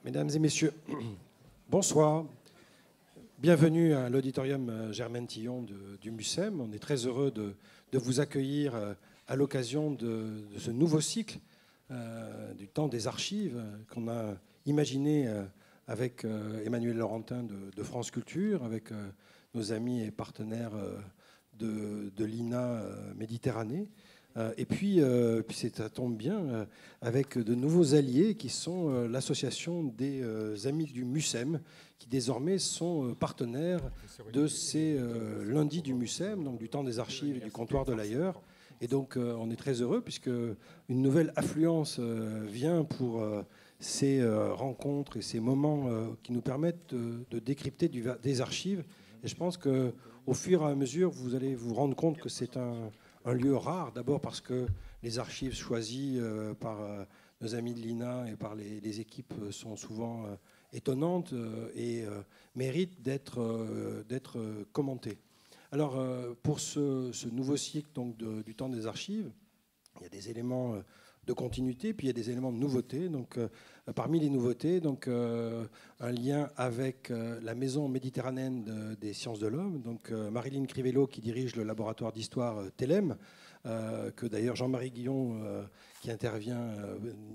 Mesdames et messieurs, bonsoir. Bienvenue à l'auditorium Germaine Tillon du MUSEM. On est très heureux de vous accueillir à l'occasion de ce nouveau cycle du temps des archives qu'on a imaginé avec Emmanuel Laurentin de France Culture, avec nos amis et partenaires de l'INA Méditerranée. Et puis, ça tombe bien, avec de nouveaux alliés qui sont l'association des Amis du MUSEM, qui désormais sont partenaires de ces lundis du MUSEM, donc du temps des archives et du comptoir de l'ailleurs. Et donc, on est très heureux puisque une nouvelle affluence vient pour ces rencontres et ces moments qui nous permettent de décrypter des archives. Et je pense qu'au fur et à mesure, vous allez vous rendre compte que c'est un lieu rare, d'abord parce que les archives choisies par nos amis de l'INA et par les équipes sont souvent étonnantes et méritent d'être commentées. Alors, pour ce nouveau cycle donc, du temps des archives, il y a des éléments de continuité, puis il y a des éléments de nouveauté. Donc, parmi les nouveautés, donc, un lien avec la Maison méditerranéenne des sciences de l'homme, donc Marilyn Crivello qui dirige le laboratoire d'histoire TELEM, que d'ailleurs Jean-Marie Guillon, qui intervient,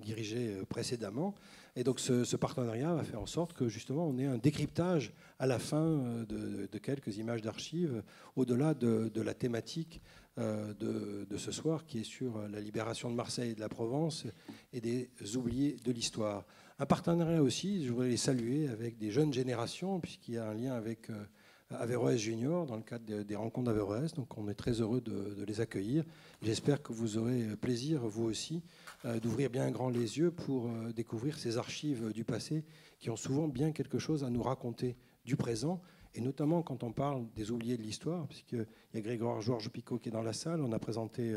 dirigeait précédemment. Et donc ce partenariat va faire en sorte que justement on ait un décryptage à la fin de quelques images d'archives, au-delà de la thématique de ce soir, qui est sur la libération de Marseille et de la Provence et des oubliés de l'histoire. Un partenariat aussi, je voudrais les saluer, avec des jeunes générations, puisqu'il y a un lien avec Averroès Junior dans le cadre des rencontres d'Averroès. Donc on est très heureux de les accueillir. J'espère que vous aurez plaisir, vous aussi, d'ouvrir bien grand les yeux pour découvrir ces archives du passé qui ont souvent bien quelque chose à nous raconter du présent, et notamment quand on parle des oubliés de l'histoire, puisqu'il y a Grégoire Georges Picot qui est dans la salle. On a présenté,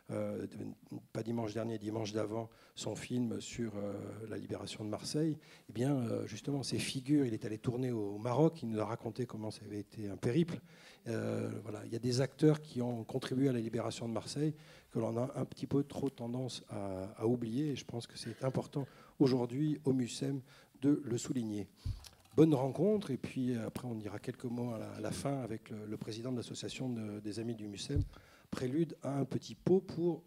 pas dimanche dernier, dimanche d'avant, son film sur la libération de Marseille. Eh bien, justement, ces figures, il est allé tourner au Maroc, il nous a raconté comment ça avait été un périple. Voilà. Il y a des acteurs qui ont contribué à la libération de Marseille que l'on a un petit peu trop tendance à oublier, et je pense que c'est important aujourd'hui au MUSEM de le souligner. Bonne rencontre, et puis après on dira quelques mots à la fin avec le président de l'association des Amis du MUSEM, prélude à un petit pot pour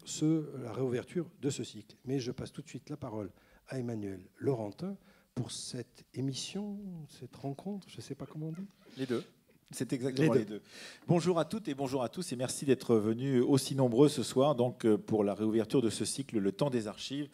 la réouverture de ce cycle. Mais je passe tout de suite la parole à Emmanuel Laurentin pour cette émission, cette rencontre, je ne sais pas comment on dit. Les deux. C'est exactement les deux. Bonjour à toutes et bonjour à tous, et merci d'être venus aussi nombreux ce soir donc, pour la réouverture de ce cycle Le Temps des Archives,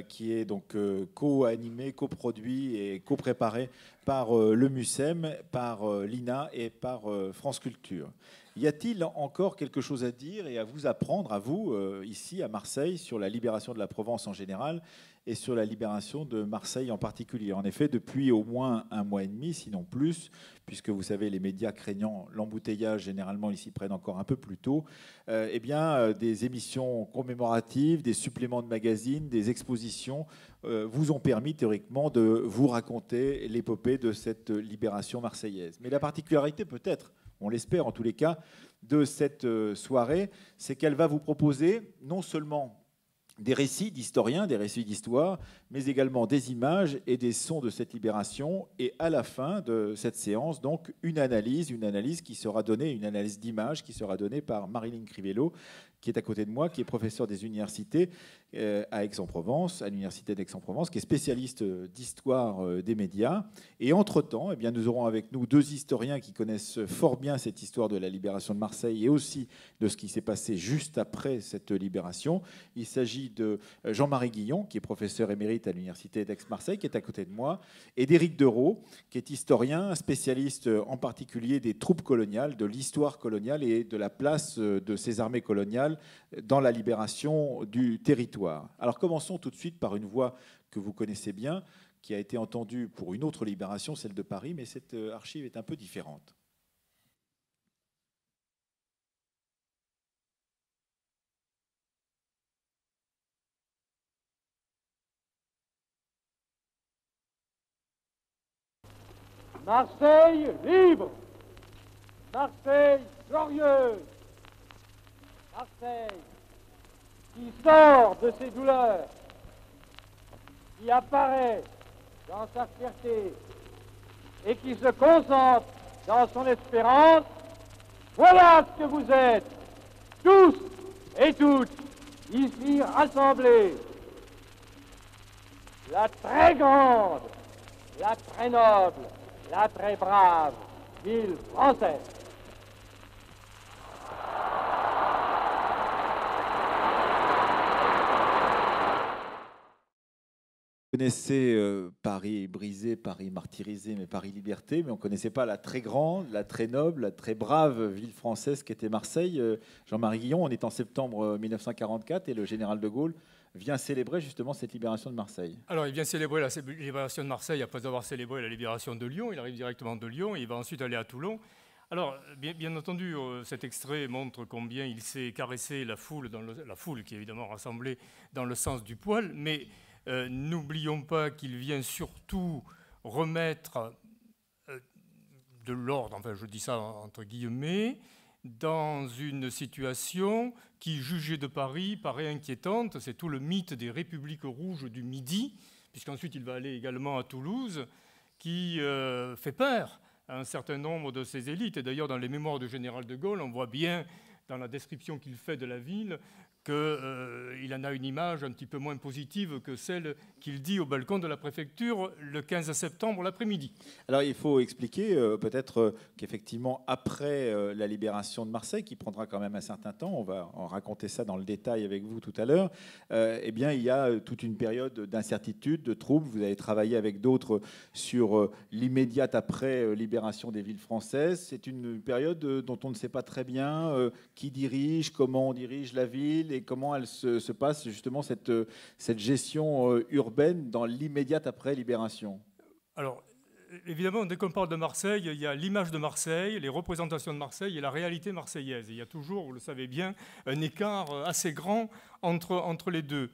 qui est donc co-animé, coproduit et co-préparé par le MUSEM, par l'INA et par France Culture. Y a-t-il encore quelque chose à dire et à vous apprendre, à vous, ici à Marseille, sur la libération de la Provence en général et sur la libération de Marseille en particulier? En effet, depuis au moins un mois et demi, sinon plus, puisque vous savez, les médias craignant l'embouteillage, généralement, ils s'y prennent encore un peu plus tôt, eh bien, des émissions commémoratives, des suppléments de magazines, des expositions vous ont permis théoriquement de vous raconter l'épopée de cette libération marseillaise. Mais la particularité peut-être, on l'espère en tous les cas, de cette soirée, c'est qu'elle va vous proposer non seulement des récits d'historiens, des récits d'histoire, mais également des images et des sons de cette libération. Et à la fin de cette séance, donc, une analyse qui sera donnée, une analyse d'image qui sera donnée par Marilyn Crivello, qui est à côté de moi, qui est professeur des universités à Aix-en-Provence, à l'université d'Aix-en-Provence, qui est spécialiste d'histoire des médias. Et entre-temps, eh bien, nous aurons avec nous deux historiens qui connaissent fort bien cette histoire de la libération de Marseille et aussi de ce qui s'est passé juste après cette libération. Il s'agit de Jean-Marie Guillon, qui est professeur émérite à l'université d'Aix-Marseille, qui est à côté de moi, et d'Éric Dereau, qui est historien, spécialiste en particulier des troupes coloniales, de l'histoire coloniale et de la place de ces armées coloniales dans la libération du territoire. Alors commençons tout de suite par une voix que vous connaissez bien, qui a été entendue pour une autre libération, celle de Paris, mais cette archive est un peu différente. Marseille libre, Marseille glorieuse, Marseille qui sort de ses douleurs, qui apparaît dans sa fierté et qui se concentre dans son espérance, voilà ce que vous êtes, tous et toutes, ici rassemblés. La très grande, la très noble, la très brave ville française. Vous connaissez Paris brisé, Paris martyrisé, mais Paris liberté, mais on ne connaissait pas la très grande, la très noble, la très brave ville française qu'était Marseille. Jean-Marie Guillon, on est en septembre 1944 et le général de Gaulle vient célébrer justement cette libération de Marseille. Alors, il vient célébrer la libération de Marseille après avoir célébré la libération de Lyon. Il arrive directement de Lyon et il va ensuite aller à Toulon. Alors, bien entendu, cet extrait montre combien il sait caresser la foule, la foule qui est évidemment rassemblée dans le sens du poil, mais n'oublions pas qu'il vient surtout remettre de l'ordre, enfin je dis ça entre guillemets, dans une situation qui, jugée de Paris, paraît inquiétante. C'est tout le mythe des républiques rouges du Midi, puisqu'ensuite il va aller également à Toulouse, qui fait peur à un certain nombre de ses élites. Et d'ailleurs, dans les mémoires du général de Gaulle, on voit bien, dans la description qu'il fait de la ville, qu'il en a une image un petit peu moins positive que celle qu'il dit au balcon de la préfecture le 15 septembre l'après-midi. Alors il faut expliquer peut-être qu'effectivement après la libération de Marseille, qui prendra quand même un certain temps, on va en raconter ça dans le détail avec vous tout à l'heure, eh bien il y a toute une période d'incertitude, de troubles. Vous avez travaillé avec d'autres sur l'immédiate après libération des villes françaises. C'est une période dont on ne sait pas très bien qui dirige, comment on dirige la ville, et comment elle se passe justement cette gestion urbaine dans l'immédiate après-libération. Alors, évidemment, dès qu'on parle de Marseille, il y a l'image de Marseille, les représentations de Marseille et la réalité marseillaise. Il y a toujours, vous le savez bien, un écart assez grand entre les deux.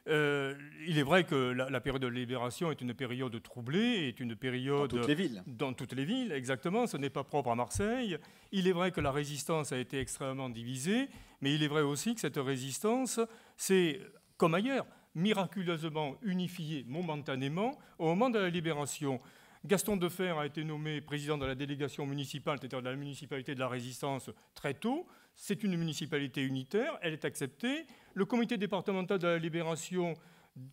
Il est vrai que la période de libération est une période troublée, est une période... Dans toutes les villes. Dans toutes les villes, exactement. Ce n'est pas propre à Marseille. Il est vrai que la résistance a été extrêmement divisée, mais il est vrai aussi que cette résistance, c'est, comme ailleurs, miraculeusement unifiée momentanément au moment de la libération. Gaston Defferre a été nommé président de la délégation municipale, c'est-à-dire de la municipalité de la Résistance, très tôt. C'est une municipalité unitaire, elle est acceptée. Le comité départemental de la Libération,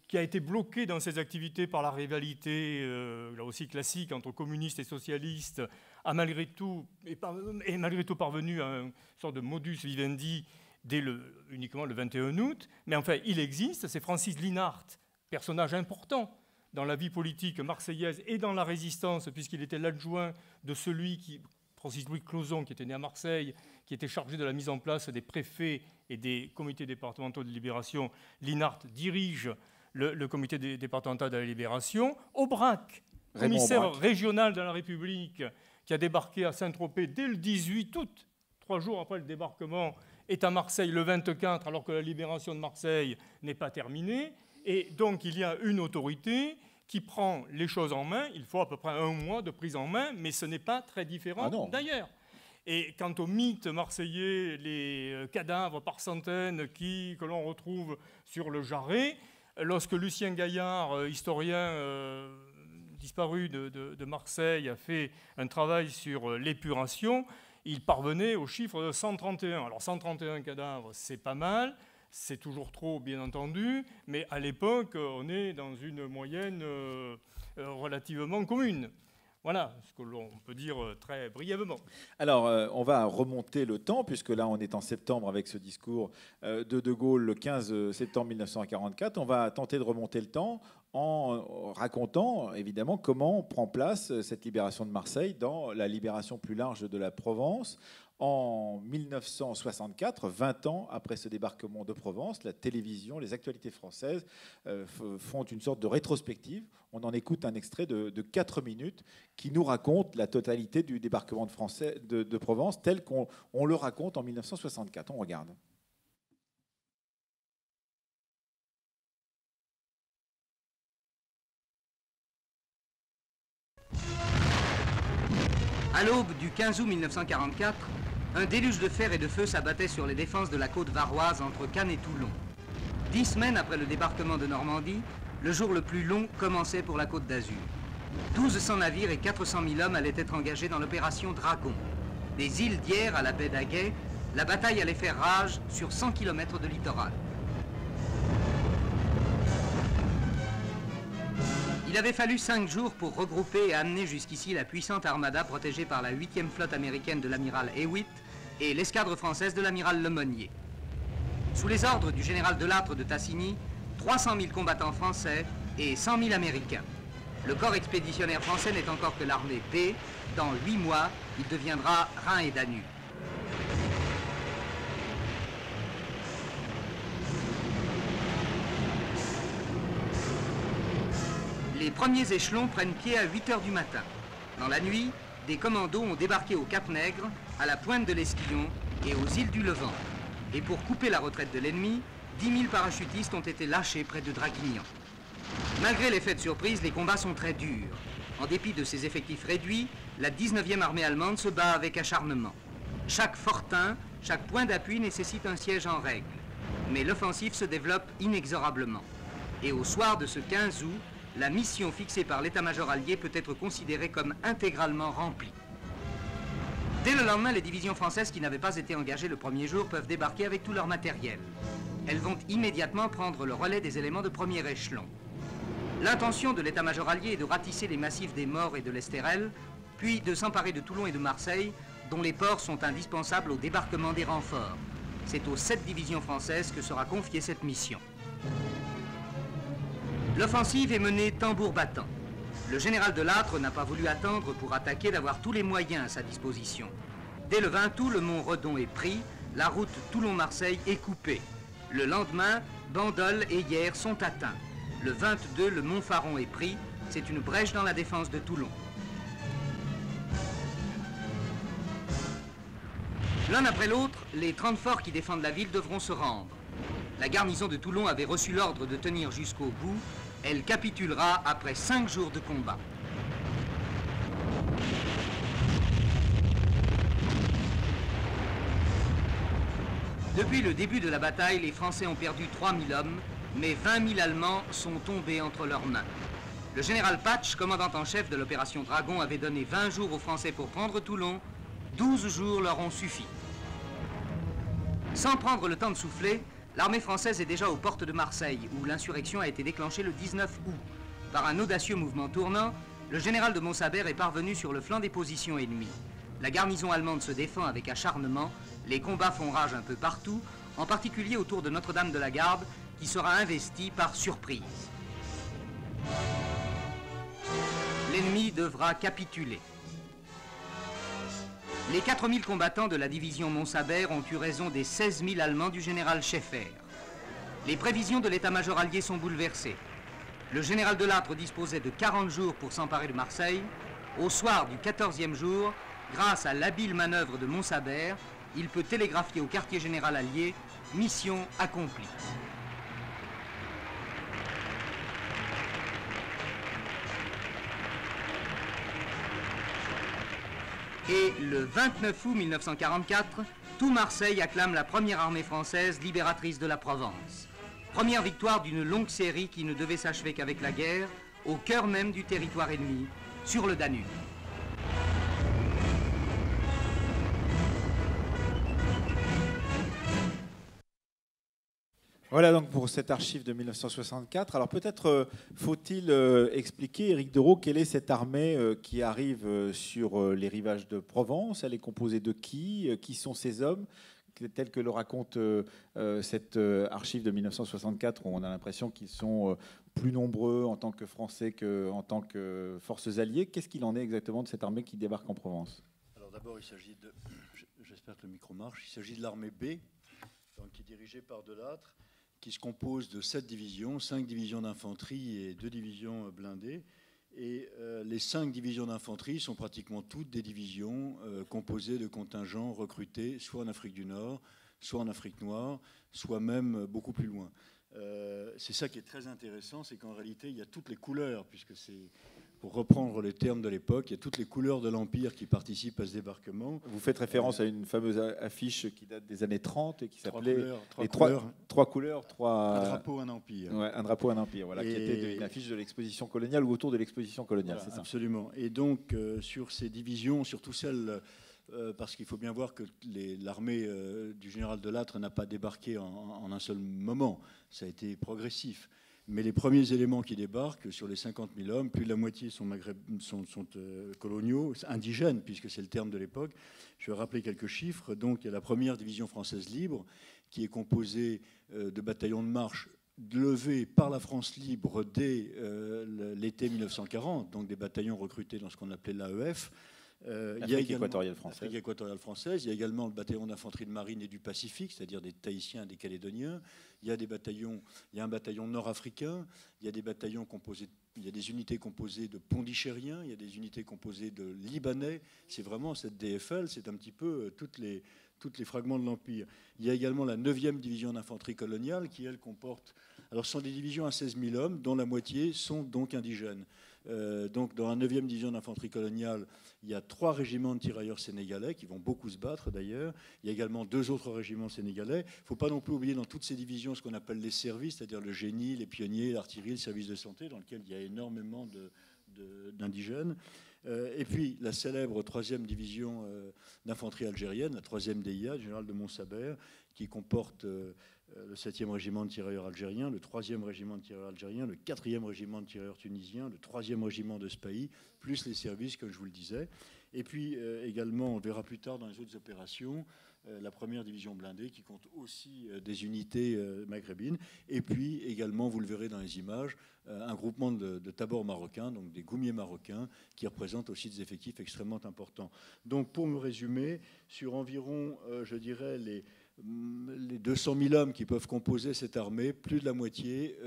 qui a été bloqué dans ses activités par la rivalité, là aussi classique, entre communistes et socialistes, a malgré tout parvenu à une sorte de modus vivendi uniquement le 21 août. Mais enfin, il existe, c'est Francis Linhart, personnage important dans la vie politique marseillaise et dans la résistance, puisqu'il était l'adjoint de Francis-Louis Clauzon, qui était né à Marseille, qui était chargé de la mise en place des préfets et des comités départementaux de libération. Linhart dirige le comité départemental de la libération. Aubrac, commissaire régional de la République, qui a débarqué à Saint-Tropez dès le 18 août, 3 jours après le débarquement, est à Marseille le 24, alors que la libération de Marseille n'est pas terminée. Et donc, il y a une autorité qui prend les choses en main. Il faut à peu près 1 mois de prise en main, mais ce n'est pas très différent d'ailleurs. Et quant aux mythes marseillais, les cadavres par centaines que l'on retrouve sur le Jarret, lorsque Lucien Gaillard, historien disparu de Marseille, a fait un travail sur l'épuration, il parvenait au chiffre de 131. Alors 131 cadavres, c'est pas mal. C'est toujours trop, bien entendu, mais à l'époque, on est dans une moyenne relativement commune. Voilà ce que l'on peut dire très brièvement. Alors, on va remonter le temps, puisque là, on est en septembre avec ce discours de Gaulle le 15 septembre 1944. On va tenter de remonter le temps en racontant, évidemment, comment prend place cette libération de Marseille dans la libération plus large de la Provence. En 1964, 20 ans après ce débarquement de Provence, la télévision, les actualités françaises font une sorte de rétrospective. On en écoute un extrait de 4 minutes qui nous raconte la totalité du débarquement de Provence tel qu'on le raconte en 1964. On regarde. À l'aube du 15 août 1944, un déluge de fer et de feu s'abattait sur les défenses de la côte varoise entre Cannes et Toulon. 10 semaines après le débarquement de Normandie, le jour le plus long commençait pour la Côte d'Azur. 1200 navires et 400 000 hommes allaient être engagés dans l'opération Dragon. Des îles d'Hyères à la baie d'Aguet, la bataille allait faire rage sur 100 km de littoral. Il avait fallu 5 jours pour regrouper et amener jusqu'ici la puissante armada protégée par la 8e flotte américaine de l'amiral Hewitt et l'escadre française de l'amiral Lemonnier. Sous les ordres du général Delattre de Tassigny, 300 000 combattants français et 100 000 américains. Le corps expéditionnaire français n'est encore que l'armée B. Dans 8 mois, il deviendra Rhin et Danube. Les premiers échelons prennent pied à 8 h du matin. Dans la nuit, des commandos ont débarqué au Cap-Nègre, à la pointe de l'Esquillon et aux îles du Levant. Et pour couper la retraite de l'ennemi, 10 000 parachutistes ont été lâchés près de Draguignan. Malgré l'effet de surprise, les combats sont très durs. En dépit de ses effectifs réduits, la 19e armée allemande se bat avec acharnement. Chaque fortin, chaque point d'appui nécessite un siège en règle. Mais l'offensive se développe inexorablement. Et au soir de ce 15 août, la mission fixée par l'état-major allié peut être considérée comme intégralement remplie. Dès le lendemain, les divisions françaises qui n'avaient pas été engagées le premier jour peuvent débarquer avec tout leur matériel. Elles vont immédiatement prendre le relais des éléments de premier échelon. L'intention de l'état-major allié est de ratisser les massifs des Maures et de l'Estérel, puis de s'emparer de Toulon et de Marseille, dont les ports sont indispensables au débarquement des renforts. C'est aux 7 divisions françaises que sera confiée cette mission. L'offensive est menée tambour battant. Le général Delattre n'a pas voulu attendre pour attaquer d'avoir tous les moyens à sa disposition. Dès le 20 août, le mont Redon est pris, la route Toulon-Marseille est coupée. Le lendemain, Bandol et Hyères sont atteints. Le 22, le mont Faron est pris, c'est une brèche dans la défense de Toulon. L'un après l'autre, les 30 forts qui défendent la ville devront se rendre. La garnison de Toulon avait reçu l'ordre de tenir jusqu'au bout. Elle capitulera après 5 jours de combat. Depuis le début de la bataille, les Français ont perdu 3000 hommes, mais 20 000 Allemands sont tombés entre leurs mains. Le général Patch, commandant en chef de l'opération Dragon, avait donné 20 jours aux Français pour prendre Toulon. 12 jours leur ont suffi. Sans prendre le temps de souffler, l'armée française est déjà aux portes de Marseille, où l'insurrection a été déclenchée le 19 août. Par un audacieux mouvement tournant, le général de Montsabert est parvenu sur le flanc des positions ennemies. La garnison allemande se défend avec acharnement, les combats font rage un peu partout, en particulier autour de Notre-Dame-de-la-Garde, qui sera investie par surprise. L'ennemi devra capituler. Les 4000 combattants de la division Montsabert ont eu raison des 16 000 Allemands du général Scheffer. Les prévisions de l'état-major allié sont bouleversées. Le général Delattre disposait de 40 jours pour s'emparer de Marseille. Au soir du 14e jour, grâce à l'habile manœuvre de Montsabert, il peut télégraphier au quartier général allié « Mission accomplie ». Et le 29 août 1944, tout Marseille acclame la première armée française libératrice de la Provence. Première victoire d'une longue série qui ne devait s'achever qu'avec la guerre, au cœur même du territoire ennemi, sur le Danube. Voilà donc pour cette archive de 1964. Alors peut-être faut-il expliquer, Éric Dereau, quelle est cette armée qui arrive sur les rivages de Provence? Elle est composée de qui? Qui sont ces hommes? Tel que le raconte cette archive de 1964, où on a l'impression qu'ils sont plus nombreux en tant que Français qu'en tant que forces alliées. Qu'est-ce qu'il en est exactement de cette armée qui débarque en Provence? Alors d'abord, il s'agit de... J'espère que le micro marche. Il s'agit de l'armée B, donc, qui est dirigée par Delattre, qui se compose de 7 divisions, 5 divisions d'infanterie et 2 divisions blindées. Et les 5 divisions d'infanterie sont pratiquement toutes des divisions composées de contingents recrutés soit en Afrique du Nord, soit en Afrique noire, soit même beaucoup plus loin. C'est ça qui est très intéressant, c'est qu'en réalité, il y a toutes les couleurs, puisque c'est pour reprendre les termes de l'époque, il y a toutes les couleurs de l'Empire qui participent à ce débarquement. Vous faites référence à une fameuse affiche qui date des années 30 et qui s'appelait Trois couleurs, un drapeau, un empire. Ouais, un drapeau, un empire, voilà, qui était une affiche de l'exposition coloniale ou autour de l'exposition coloniale, Voilà, c'est ça. Absolument. Et donc, sur ces divisions, surtout celles... parce qu'il faut bien voir que l'armée du général de Lattre n'a pas débarqué en un seul moment. Ça a été progressif. Mais les premiers éléments qui débarquent, sur les 50 000 hommes, plus de la moitié sont coloniaux, indigènes, puisque c'est le terme de l'époque. Je vais rappeler quelques chiffres. Donc, il y a la première division française libre, qui est composée de bataillons de marche levés par la France libre dès l'été 1940, donc des bataillons recrutés dans ce qu'on appelait l'AEF. Afrique équatoriale française. Il y a également le bataillon d'infanterie de marine et du Pacifique, c'est-à-dire des Tahitiens et des Calédoniens. Il y a un bataillon nord-africain. Il y a des unités composées de Pondichéриens. Il y a des unités composées de Libanais. C'est vraiment cette DFL, c'est un petit peu toutes les fragments de l'Empire. Il y a également la 9e division d'infanterie coloniale qui, elle, comporte... Alors, ce sont des divisions à 16 000 hommes, dont la moitié sont donc indigènes. Donc, dans la 9e division d'infanterie coloniale, il y a 3 régiments de tirailleurs sénégalais qui vont beaucoup se battre d'ailleurs. Il y a également 2 autres régiments sénégalais. Il ne faut pas non plus oublier dans toutes ces divisions ce qu'on appelle les services, c'est-à-dire le génie, les pionniers, l'artillerie, le service de santé, dans lequel il y a énormément d'indigènes. Et puis la célèbre 3e division d'infanterie algérienne, la 3e DIA, général de Montsabert, qui comporte le 7e régiment de tirailleurs algériens, le 3e régiment de tirailleurs algériens, le 4e régiment de tirailleurs tunisiens, le 3e régiment de Spahi, plus les services, comme je vous le disais. Et puis également, on verra plus tard dans les autres opérations, la 1re division blindée qui compte aussi des unités maghrébines. Et puis également, vous le verrez dans les images, un groupement de tabors marocains, donc des goumiers marocains, qui représentent aussi des effectifs extrêmement importants. Donc pour me résumer, sur environ, je dirais, les 200 000 hommes qui peuvent composer cette armée, plus de la moitié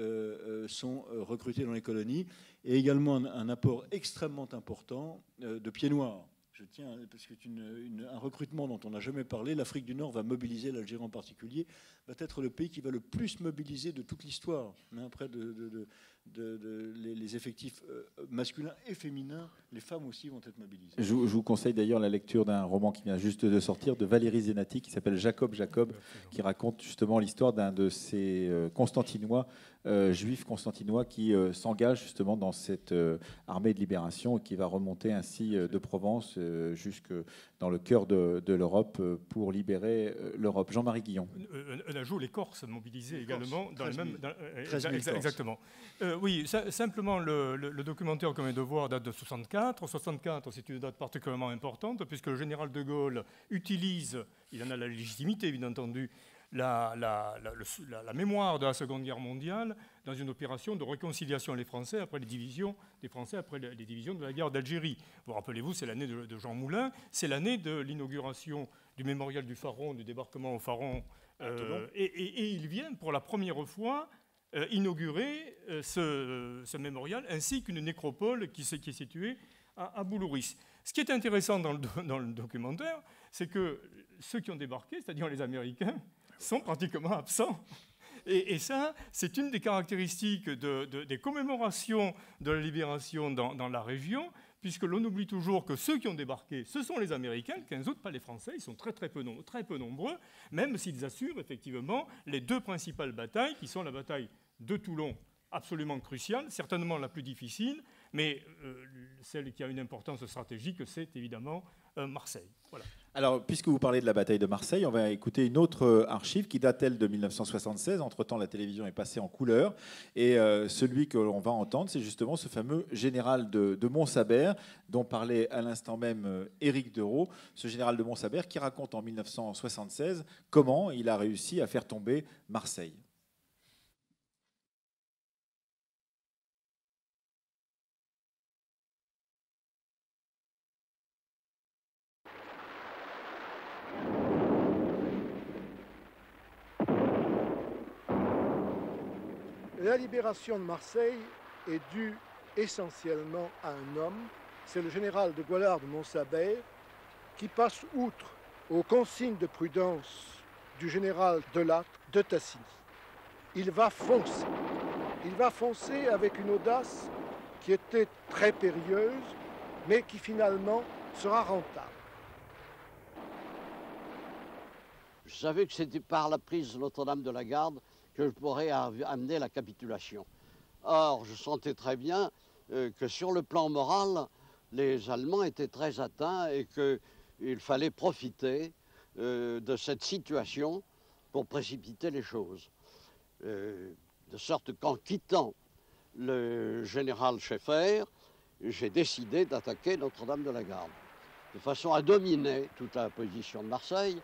sont recrutés dans les colonies, et également un apport extrêmement important de pieds noirs. Je tiens, parce que c'est un recrutement dont on n'a jamais parlé. L'Afrique du Nord va mobiliser, l'Algérie en particulier, va être le pays qui va le plus mobiliser de toute l'histoire. Près les effectifs masculins et féminins, les femmes aussi vont être mobilisées. Je vous conseille d'ailleurs la lecture d'un roman qui vient juste de sortir, de Valérie Zenati, qui s'appelle Jacob, qui raconte justement l'histoire d'un de ces Constantinois, juifs constantinois, qui s'engage justement dans cette armée de libération et qui va remonter ainsi de Provence jusque dans le cœur de l'Europe pour libérer l'Europe. Jean-Marie Guillon. Un ajout, les Corses mobilisés également dans 13 000. le même... 13 000 exactement. Oui, simplement, le documentaire qu'on vient de voir date de 64. 64, c'est une date particulièrement importante, puisque le général de Gaulle utilise, il en a la légitimité, bien entendu, la mémoire de la Seconde Guerre mondiale dans une opération de réconciliation des Français après les divisions de la guerre d'Algérie. Vous rappelez-vous, c'est l'année de Jean Moulin, c'est l'année de l'inauguration du mémorial du Pharaon, du débarquement au Pharaon, et il vient pour la première fois inaugurer ce mémorial, ainsi qu'une nécropole qui est située à Boulouris. Ce qui est intéressant dans le documentaire, c'est que ceux qui ont débarqué, c'est-à-dire les Américains, sont pratiquement absents. Et ça, c'est une des caractéristiques des commémorations de la libération dans la région, puisque l'on oublie toujours que ceux qui ont débarqué, ce sont les Américains, 15 autres, pas les Français. Ils sont très peu nombreux, même s'ils assurent effectivement les 2 principales batailles, qui sont la bataille de Toulon, absolument cruciale, certainement la plus difficile, mais celle qui a une importance stratégique, c'est évidemment Marseille. Voilà. Alors, puisque vous parlez de la bataille de Marseille, on va écouter une autre archive qui date, elle, de 1976. Entre-temps, la télévision est passée en couleur. Et celui que l'on va entendre, c'est justement ce fameux général de Montsabert, dont parlait à l'instant même Éric Dereau. Ce général de Montsabert qui raconte en 1976 comment il a réussi à faire tomber Marseille. La libération de Marseille est due essentiellement à un homme, c'est le général de Goualard de Montsabert, qui passe outre aux consignes de prudence du général de Lattre de Tassigny. Il va foncer avec une audace qui était très périlleuse, mais qui finalement sera rentable. Je savais que c'était par la prise de Notre-Dame de la Garde que je pourrais amener la capitulation. Or, je sentais très bien que sur le plan moral, les Allemands étaient très atteints et qu'il fallait profiter de cette situation pour précipiter les choses. De sorte qu'en quittant le général Schaeffer, j'ai décidé d'attaquer Notre-Dame de la Garde, de façon à dominer toute la position de Marseille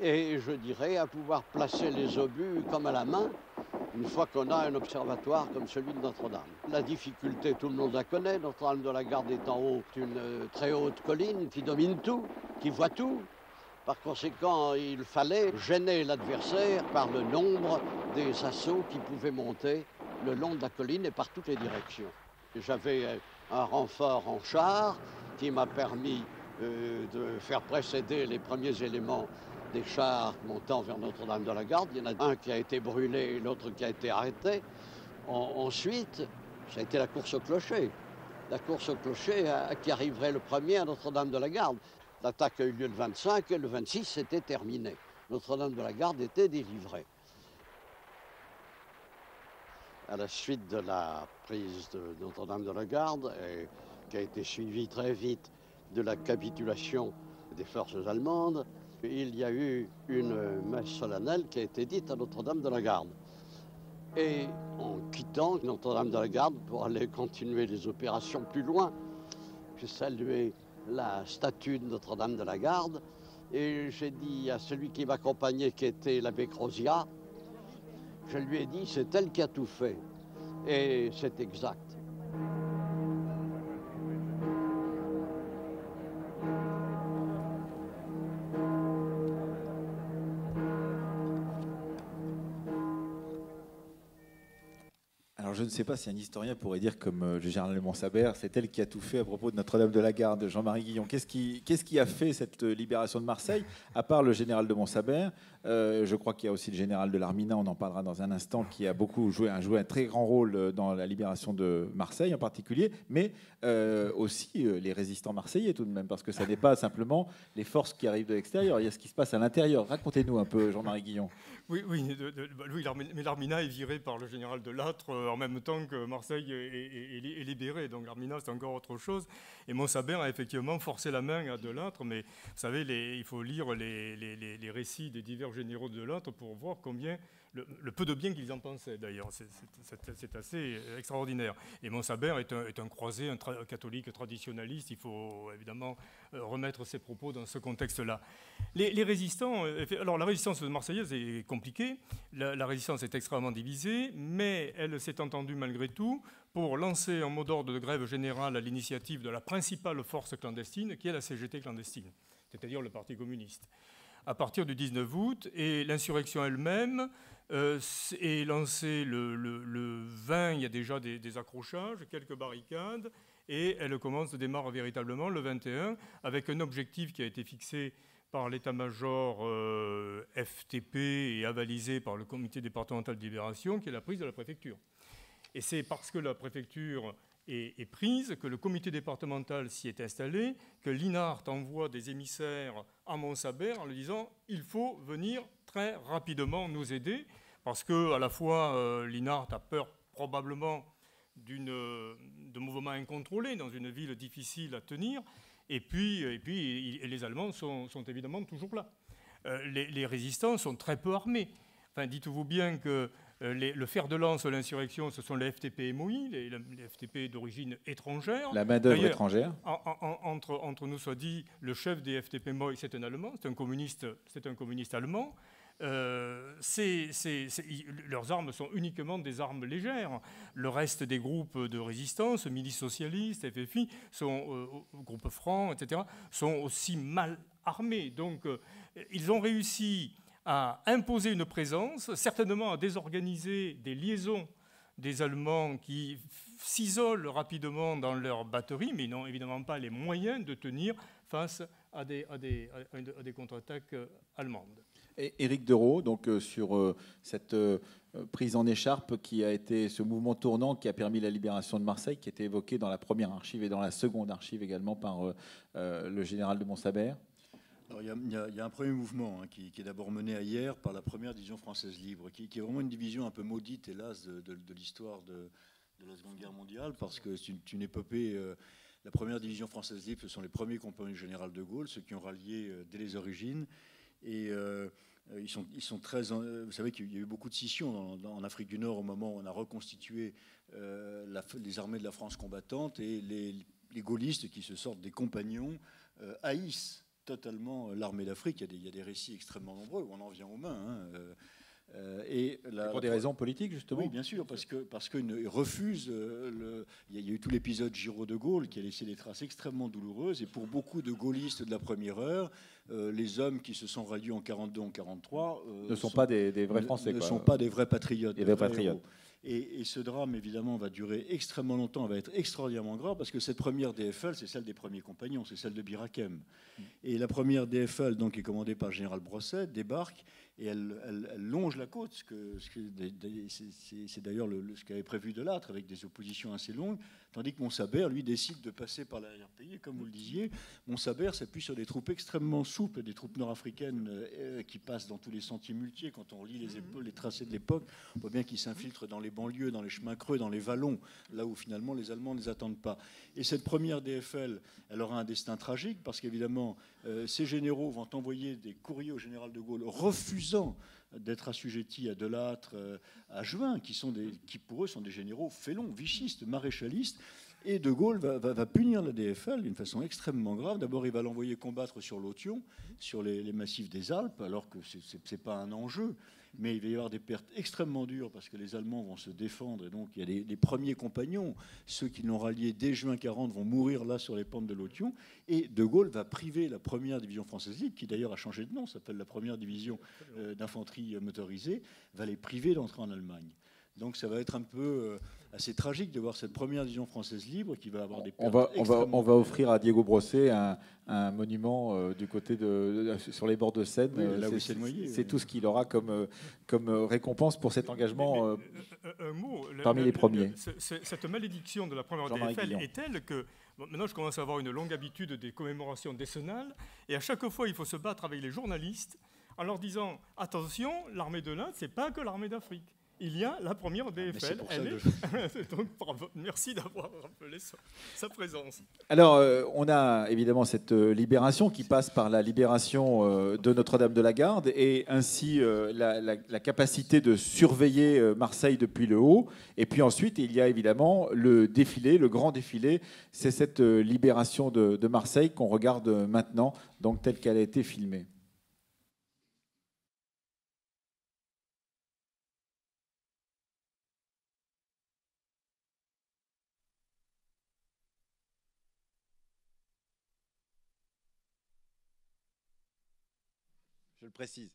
et, je dirais, à pouvoir placer les obus comme à la main, une fois qu'on a un observatoire comme celui de Notre-Dame. La difficulté, tout le monde la connaît, Notre-Dame de la Garde est en haut d'une très haute colline qui domine tout, qui voit tout. Par conséquent, il fallait gêner l'adversaire par le nombre des assauts qui pouvaient monter le long de la colline et par toutes les directions. J'avais un renfort en char qui m'a permis de faire précéder les premiers éléments des chars montant vers Notre-Dame de la Garde. Il y en a un qui a été brûlé et l'autre qui a été arrêté. Ensuite, ça a été la course au clocher. La course au clocher qui arriverait le premier à Notre-Dame de la Garde. L'attaque a eu lieu le 25 et le 26, c'était terminé. Notre-Dame de la Garde était délivrée. À la suite de la prise de Notre-Dame de la Garde, qui a été suivie très vite de la capitulation des forces allemandes, il y a eu une messe solennelle qui a été dite à Notre-Dame de la Garde. Et en quittant Notre-Dame de la Garde pour aller continuer les opérations plus loin, j'ai salué la statue de Notre-Dame de la Garde et j'ai dit à celui qui m'accompagnait, qui était l'abbé Croziat, je lui ai dit, c'est elle qui a tout fait. Et c'est exact. Alors je ne sais pas si un historien pourrait dire comme le général de Montsabert, c'est elle qui a tout fait à propos de Notre-Dame de la Garde. Jean-Marie Guillon, qu'est-ce qui a fait cette libération de Marseille, à part le général de Montsabert? Je crois qu'il y a aussi le général de l'Armina, on en parlera dans un instant, qui a joué un très grand rôle dans la libération de Marseille en particulier, mais aussi les résistants marseillais tout de même, parce que ça n'est pas simplement les forces qui arrivent de l'extérieur, il y a ce qui se passe à l'intérieur. Racontez-nous un peu, Jean-Marie Guillon. Oui, mais l'Armina est viré par le général de Lattre en même temps que Marseille est libérée. Donc l'Armina, c'est encore autre chose. Et Montsabert a effectivement forcé la main à de Lattre. Mais vous savez, il faut lire les récits des divers généraux de Lattre pour voir combien, le peu de bien qu'ils en pensaient d'ailleurs. C'est assez extraordinaire. Et Montsabert est un croisé, un catholique traditionnaliste. Il faut évidemment remettre ses propos dans ce contexte-là. Les résistants, alors la résistance marseillaise est compliquée. La résistance est extrêmement divisée, mais elle s'est entendue malgré tout pour lancer un mot d'ordre de grève générale à l'initiative de la principale force clandestine, qui est la CGT clandestine, c'est-à-dire le Parti communiste, à partir du 19 août. Et l'insurrection elle-même est lancée le 20, il y a déjà des accrochages, quelques barricades, et elle démarre véritablement le 21, avec un objectif qui a été fixé par l'état-major FTP et avalisé par le comité départemental de libération, qui est la prise de la préfecture. Et c'est parce que la préfecture est prise que le comité départemental s'y est installé, que l'INART envoie des émissaires à Montsabert en lui disant « il faut venir très rapidement nous aider », parce que à la fois l'INART a peur probablement de mouvements incontrôlés dans une ville difficile à tenir, et puis les Allemands sont évidemment toujours là. Les résistants sont très peu armés. Enfin, dites-vous bien que le fer de lance de l'insurrection, ce sont les FTP-MOI, les FTP d'origine étrangère. La main-d'œuvre étrangère. Entre nous soit dit, le chef des FTP-MOI, c'est un Allemand, c'est un communiste allemand. Leurs armes sont uniquement des armes légères. Le reste des groupes de résistance, milices socialistes, FFI, groupes francs, etc., sont aussi mal armés. Donc, ils ont réussi à imposer une présence, certainement à désorganiser des liaisons des Allemands qui s'isolent rapidement dans leur batterie, mais n'ont évidemment pas les moyens de tenir face à des contre-attaques allemandes. Et Éric Dereau, donc sur cette prise en écharpe qui a été ce mouvement tournant qui a permis la libération de Marseille, qui était évoqué dans la première archive et dans la seconde archive également par le général de Montsabert. Il y a un premier mouvement qui est d'abord mené à Hyères par la première division française libre, qui est vraiment une division un peu maudite, hélas, de l'histoire de la Seconde Guerre mondiale, parce que c'est une épopée. La première division française libre, ce sont les premiers compagnons du général de Gaulle, ceux qui ont rallié dès les origines. Et ils sont très. Vous savez qu'il y a eu beaucoup de scissions en Afrique du Nord au moment où on a reconstitué les armées de la France combattante, et les gaullistes, qui se sortent des compagnons, haïssent totalement l'armée d'Afrique. Il y a des récits extrêmement nombreux où on en vient aux mains. Pour des raisons politiques, justement. Oui, bien sûr, parce qu'ils refusent. Il y a eu tout l'épisode Giraud de Gaulle qui a laissé des traces extrêmement douloureuses. Et pour beaucoup de gaullistes de la première heure, les hommes qui se sont ralliés en 42, en 43 ne sont pas des vrais Français. Ne sont pas des vrais patriotes. Des vrais patriotes. Et ce drame, évidemment, va durer extrêmement longtemps, va être extraordinairement grave, parce que cette première DFL, c'est celle des premiers compagnons, c'est celle de Bir Hakeim. Et la première DFL, donc, qui est commandée par le général Brosset, débarque, et elle longe la côte, c'est d'ailleurs ce qu'avait prévu Delattre, avec des oppositions assez longues, tandis que Montsabert, lui, décide de passer par l'arrière-pays. Et comme vous le disiez, Montsabert s'appuie sur des troupes extrêmement souples, des troupes nord-africaines qui passent dans tous les sentiers muletiers. Quand on lit les tracés de l'époque, on voit bien qu'ils s'infiltrent dans les banlieues, dans les chemins creux, dans les vallons, là où finalement les Allemands ne les attendent pas. Et cette première DFL, elle aura un destin tragique, parce qu'évidemment, ces généraux vont envoyer des courriers au général de Gaulle refusant d'être assujettis à Delattre, à Juin, qui pour eux sont des généraux félons, vichistes, maréchalistes. Et de Gaulle va punir la DFL d'une façon extrêmement grave. D'abord, il va l'envoyer combattre sur l'Authion, sur les massifs des Alpes, alors que ce n'est pas un enjeu. Mais il va y avoir des pertes extrêmement dures, parce que les Allemands vont se défendre. Et donc, il y a les premiers compagnons, ceux qui l'ont rallié dès juin 40, vont mourir là sur les pentes de l'Authion. Et de Gaulle va priver la première division française libre, qui d'ailleurs a changé de nom, s'appelle la première division d'infanterie motorisée, va les priver d'entrer en Allemagne. Donc ça va être un peu assez tragique de voir cette première division française libre qui va avoir des pertes on va offrir à Diego Brosset un monument du côté sur les bords de Seine. Oui, là où c'est noyé. C'est tout ce qu'il aura comme récompense pour cet engagement un mot, parmi les premiers. Cette malédiction de la première DFL est telle que maintenant je commence à avoir une longue habitude des commémorations décennales, et à chaque fois il faut se battre avec les journalistes en leur disant attention, l'armée de l'Inde, c'est pas que l'armée d'Afrique. Il y a la première DFL. Donc, merci d'avoir rappelé sa présence. Alors, on a évidemment cette libération qui passe par la libération de Notre-Dame-de-la-Garde et ainsi la capacité de surveiller Marseille depuis le haut. Et puis ensuite, il y a évidemment le défilé, le grand défilé. C'est cette libération de Marseille qu'on regarde maintenant, donc telle qu'elle a été filmée. Je le précise.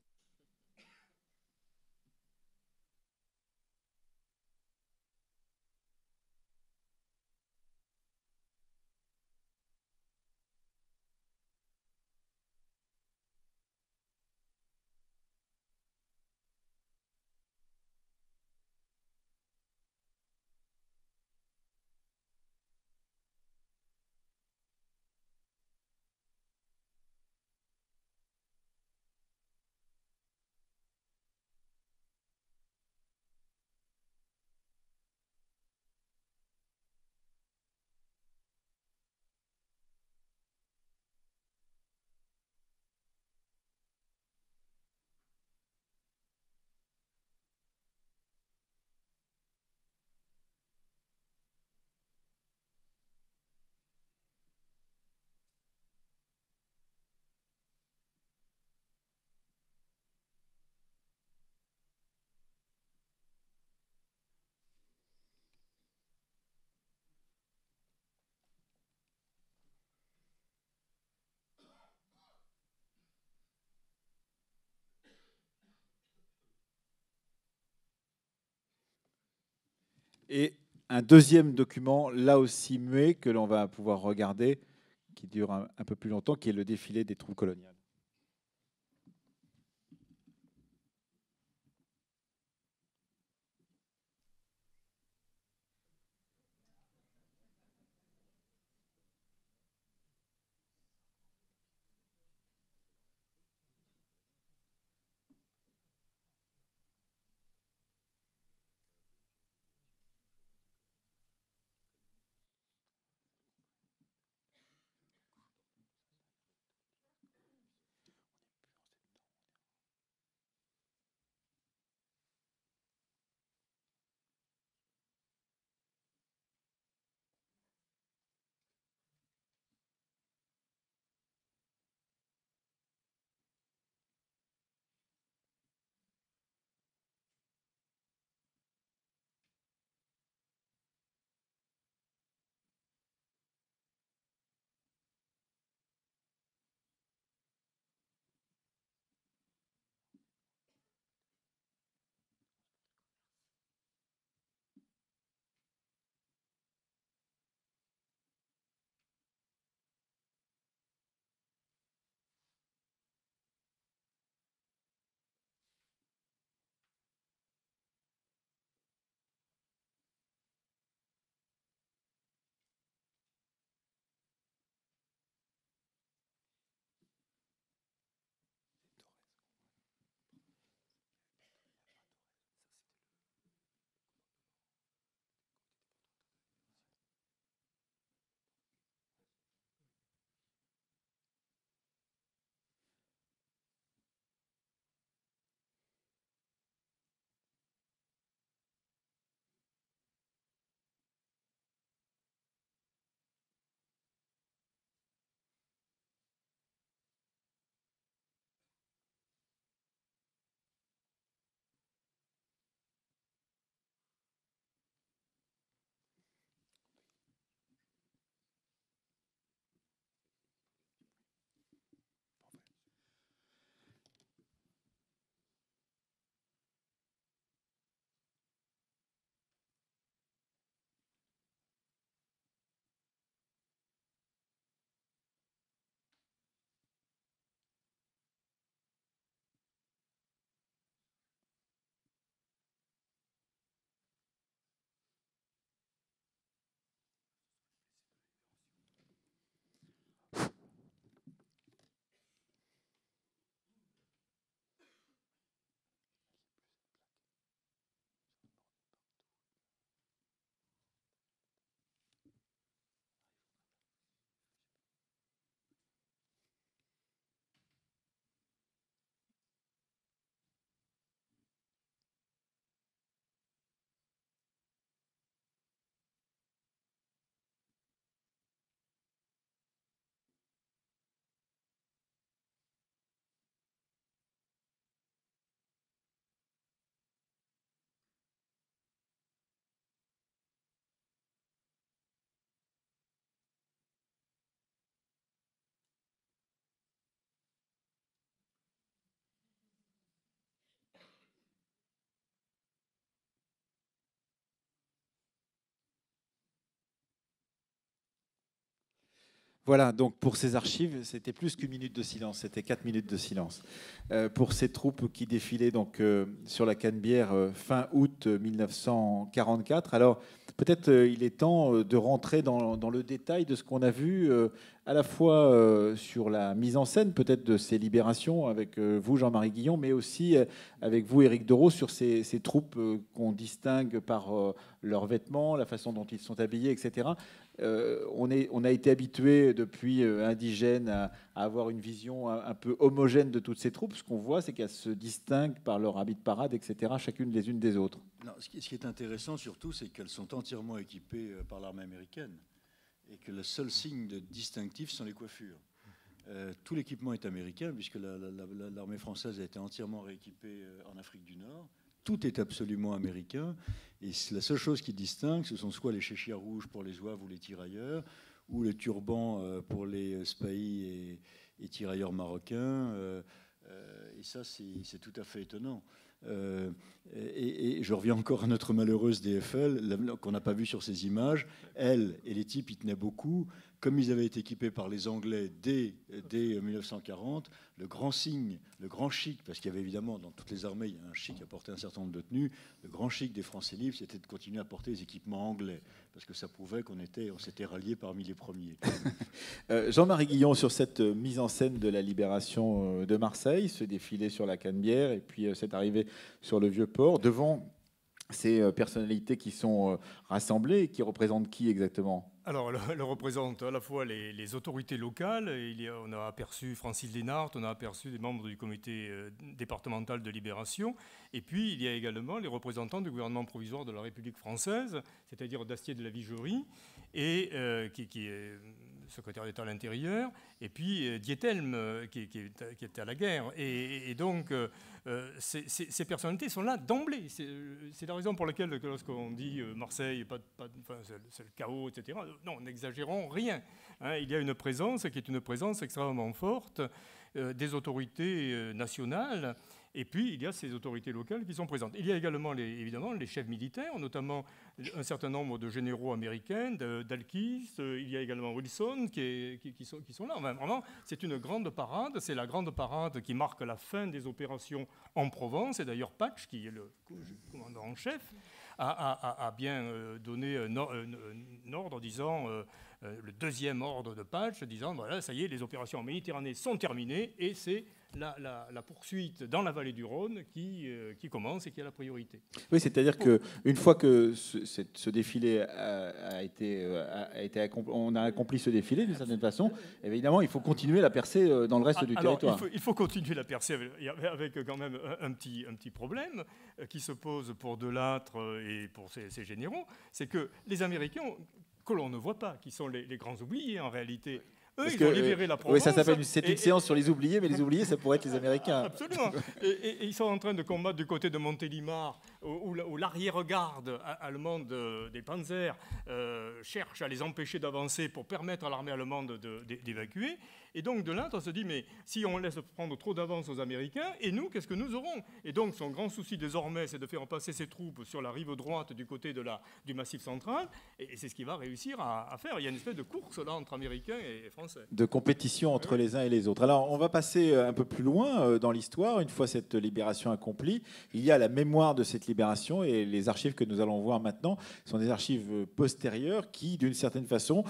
Et un deuxième document, là aussi muet, que l'on va pouvoir regarder, qui dure un peu plus longtemps, qui est le défilé des troupes coloniales. Voilà, donc pour ces archives, c'était plus qu'une minute de silence, c'était 4 minutes de silence. Pour ces troupes qui défilaient donc, sur la Canebière fin août 1944. Alors, peut-être il est temps de rentrer dans le détail de ce qu'on a vu, à la fois sur la mise en scène peut-être de ces libérations, avec vous, Jean-Marie Guillon, mais aussi avec vous, Éric Doreau, sur ces troupes qu'on distingue par leurs vêtements, la façon dont ils sont habillés, etc. On a été habitué depuis indigène à avoir une vision un peu homogène de toutes ces troupes. Ce qu'on voit, c'est qu'elles se distinguent par leur habit de parade, etc., chacune les unes des autres. Non, ce qui est intéressant surtout, c'est qu'elles sont entièrement équipées par l'armée américaine et que le seul signe de distinctif sont les coiffures. Tout l'équipement est américain puisque l'armée française a été entièrement rééquipée en Afrique du Nord. Tout est absolument américain. Et la seule chose qui distingue, ce sont soit les chéchias rouges pour les zouaves ou les tirailleurs, ou les turbans pour les spahis et tirailleurs marocains. Et ça, c'est tout à fait étonnant. Et je reviens encore à notre malheureuse DFL, qu'on n'a pas vue sur ces images. Elle et les types, ils tenaient beaucoup. Comme ils avaient été équipés par les Anglais dès 1940, le grand signe, le grand chic, parce qu'il y avait évidemment dans toutes les armées, il y a un chic qui apportait un certain nombre de tenues, le grand chic des Français libres, c'était de continuer à porter les équipements anglais, parce que ça prouvait on s'était ralliés parmi les premiers. Jean-Marie Guillon, sur cette mise en scène de la libération de Marseille, ce défilé sur la Canebière, et puis cette arrivée sur le Vieux-Port, devant ces personnalités qui sont rassemblées, qui représentent qui exactement ? Alors, elle représente à la fois les autorités locales. On a aperçu Francis Lénart, on a aperçu des membres du comité départemental de libération. Et puis, il y a également les représentants du gouvernement provisoire de la République française, c'est-à-dire Dastier de la Vigerie, et, qui est secrétaire d'État à l'Intérieur, et puis Diethelm, qui était à la guerre. Et donc, ces personnalités sont là d'emblée. C'est la raison pour laquelle, lorsqu'on dit Marseille, c'est le chaos, etc., non, n'exagérons rien. Hein, il y a une présence qui est une présence extrêmement forte des autorités nationales, et puis il y a ces autorités locales qui sont présentes. Il y a également évidemment les chefs militaires, notamment un certain nombre de généraux américains, d'Alkis, il y a également Wilson qui sont là. Enfin, vraiment, c'est une grande parade, c'est la grande parade qui marque la fin des opérations en Provence, et d'ailleurs Patch, qui est le commandant en chef, a bien donné un ordre disant, le deuxième ordre de Patch, disant voilà, ça y est, les opérations en Méditerranée sont terminées et c'est la poursuite dans la vallée du Rhône qui commence et qui a la priorité. Oui, c'est-à-dire qu'une fois que ce défilé a été accompli, on a accompli ce défilé d'une certaine façon, évidemment, il faut continuer la percée dans le reste du territoire. Il faut continuer la percée avec quand même un petit problème qui se pose pour Delattre et pour ses généraux, c'est que les Américains, que l'on ne voit pas, qui sont les grands oubliés en réalité, eux, ils ont libéré la Provence. Oui, ça s'appelle une séance sur les oubliés, mais les oubliés, ça pourrait être les Américains. Absolument. Et ils sont en train de combattre du côté de Montélimar, où l'arrière-garde allemande des Panzers cherche à les empêcher d'avancer pour permettre à l'armée allemande d'évacuer. Et donc, de là, on se dit, mais si on laisse prendre trop d'avance aux Américains, et nous, qu'est-ce que nous aurons ? Et donc, son grand souci désormais, c'est de faire passer ses troupes sur la rive droite du côté du Massif central, et c'est ce qu'il va réussir à faire. Il y a une espèce de course là entre Américains et Français. De compétition entre les uns et les autres. Alors, on va passer un peu plus loin dans l'histoire. Une fois cette libération accomplie, il y a la mémoire de cette libération, et les archives que nous allons voir maintenant sont des archives postérieures qui, d'une certaine façon,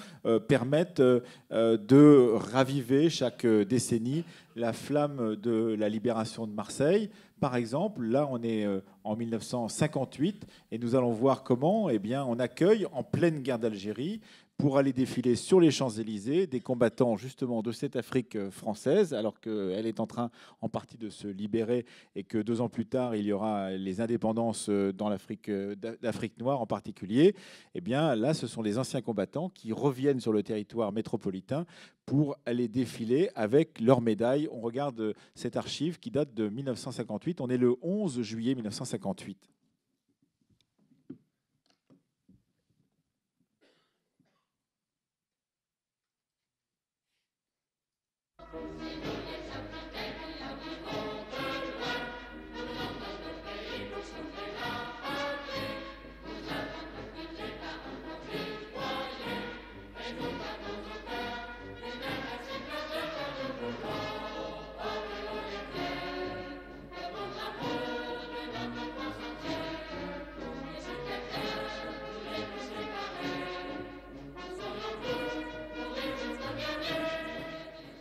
permettent de raviver chaque décennie la flamme de la libération de Marseille. Par exemple, là, on est en 1958 et nous allons voir comment on accueille en pleine guerre d'Algérie, pour aller défiler sur les Champs-Élysées des combattants justement de cette Afrique française, alors qu'elle est en train en partie de se libérer et que 2 ans plus tard, il y aura les indépendances dans d'Afrique noire en particulier. Eh bien, là, ce sont les anciens combattants qui reviennent sur le territoire métropolitain pour aller défiler avec leurs médailles. On regarde cette archive qui date de 1958. On est le 11 juillet 1958.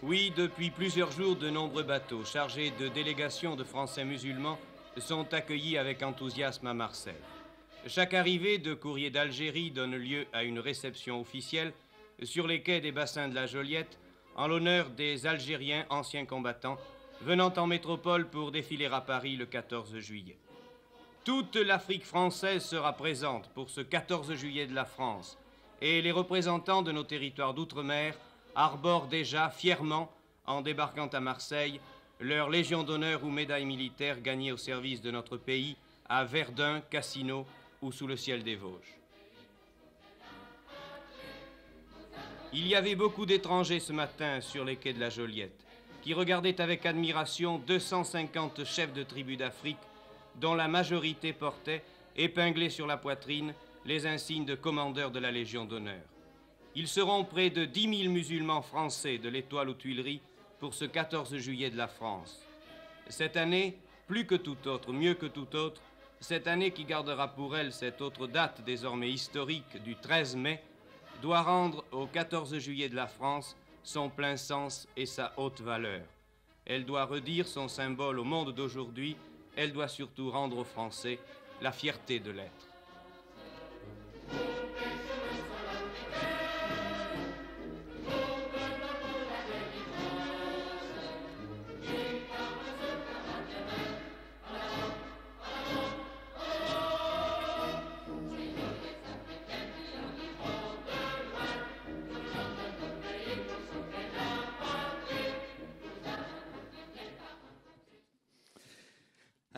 Oui, depuis plusieurs jours, de nombreux bateaux chargés de délégations de Français musulmans sont accueillis avec enthousiasme à Marseille. Chaque arrivée de courrier d'Algérie donne lieu à une réception officielle sur les quais des bassins de la Joliette en l'honneur des Algériens anciens combattants venant en métropole pour défiler à Paris le 14 juillet. Toute l'Afrique française sera présente pour ce 14 juillet de la France et les représentants de nos territoires d'outre-mer arborent déjà fièrement, en débarquant à Marseille, leur Légion d'honneur ou médaille militaire gagnée au service de notre pays à Verdun, Cassino ou sous le ciel des Vosges. Il y avait beaucoup d'étrangers ce matin sur les quais de la Joliette, qui regardaient avec admiration 250 chefs de tribus d'Afrique, dont la majorité portait, épinglés sur la poitrine, les insignes de commandeur de la Légion d'honneur. Ils seront près de 10 000 musulmans français de l'Étoile aux Tuileries pour ce 14 juillet de la France. Cette année, plus que toute autre, mieux que toute autre, cette année qui gardera pour elle cette autre date désormais historique du 13 mai, doit rendre au 14 juillet de la France son plein sens et sa haute valeur. Elle doit redire son symbole au monde d'aujourd'hui, elle doit surtout rendre aux Français la fierté de l'être.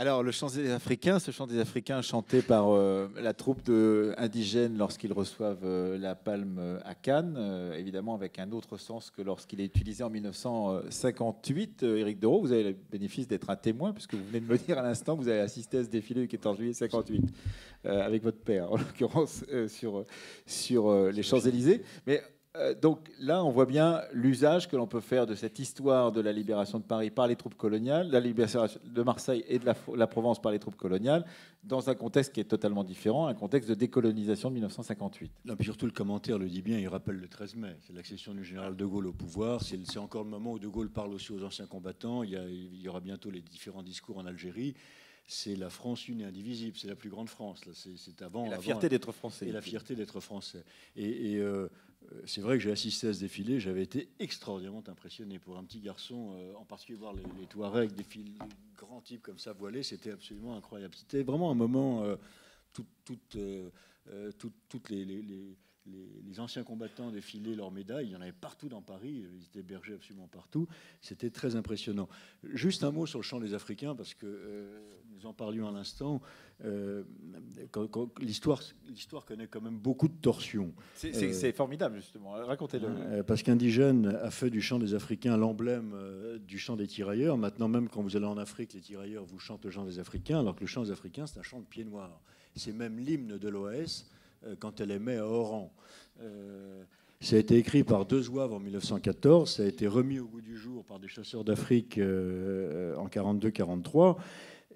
Alors, le chant des Africains, ce chant des Africains chanté par la troupe indigène lorsqu'ils reçoivent la palme à Cannes, évidemment avec un autre sens que lorsqu'il est utilisé en 1958. Éric Dereau, vous avez le bénéfice d'être un témoin, puisque vous venez de me dire à l'instant que vous avez assisté à ce défilé du 14 juillet 58, avec votre père, en l'occurrence, sur les Champs-Élysées. Mais donc là, on voit bien l'usage que l'on peut faire de cette histoire de la libération de Paris par les troupes coloniales, la libération de Marseille et de la Provence par les troupes coloniales, dans un contexte qui est totalement différent, un contexte de décolonisation de 1958. Là, puis surtout, le commentaire le dit bien, il rappelle le 13 mai. C'est l'accession du général de Gaulle au pouvoir. C'est encore le moment où de Gaulle parle aussi aux anciens combattants. Il y aura bientôt les différents discours en Algérie. C'est la France une et indivisible. C'est la plus grande France. C'est avant. Et la fierté d'être français. Et la fierté d'être français. Et c'est vrai que j'ai assisté à ce défilé. J'avais été extraordinairement impressionné. Pour un petit garçon, en particulier voir les Touaregs défiler, grands types comme ça voilés, c'était absolument incroyable. C'était vraiment un moment. Toutes les anciens combattants défilaient leurs médailles. Il y en avait partout dans Paris. Ils étaient hébergés absolument partout. C'était très impressionnant. Juste un mot sur le chant des Africains, parce que nous en parlions à l'instant. L'histoire connaît quand même beaucoup de torsions. C'est formidable, justement. Racontez-le. Parce qu'Indigène a fait du chant des Africains l'emblème du chant des tirailleurs. Maintenant, même quand vous allez en Afrique, les tirailleurs vous chantent le chant des Africains, alors que le chant des Africains, c'est un chant de pied noir. C'est même l'hymne de l'OAS quand elle émet à Oran. Ça a été écrit par De Zouave en 1914, ça a été remis au goût du jour par des chasseurs d'Afrique en 42-43.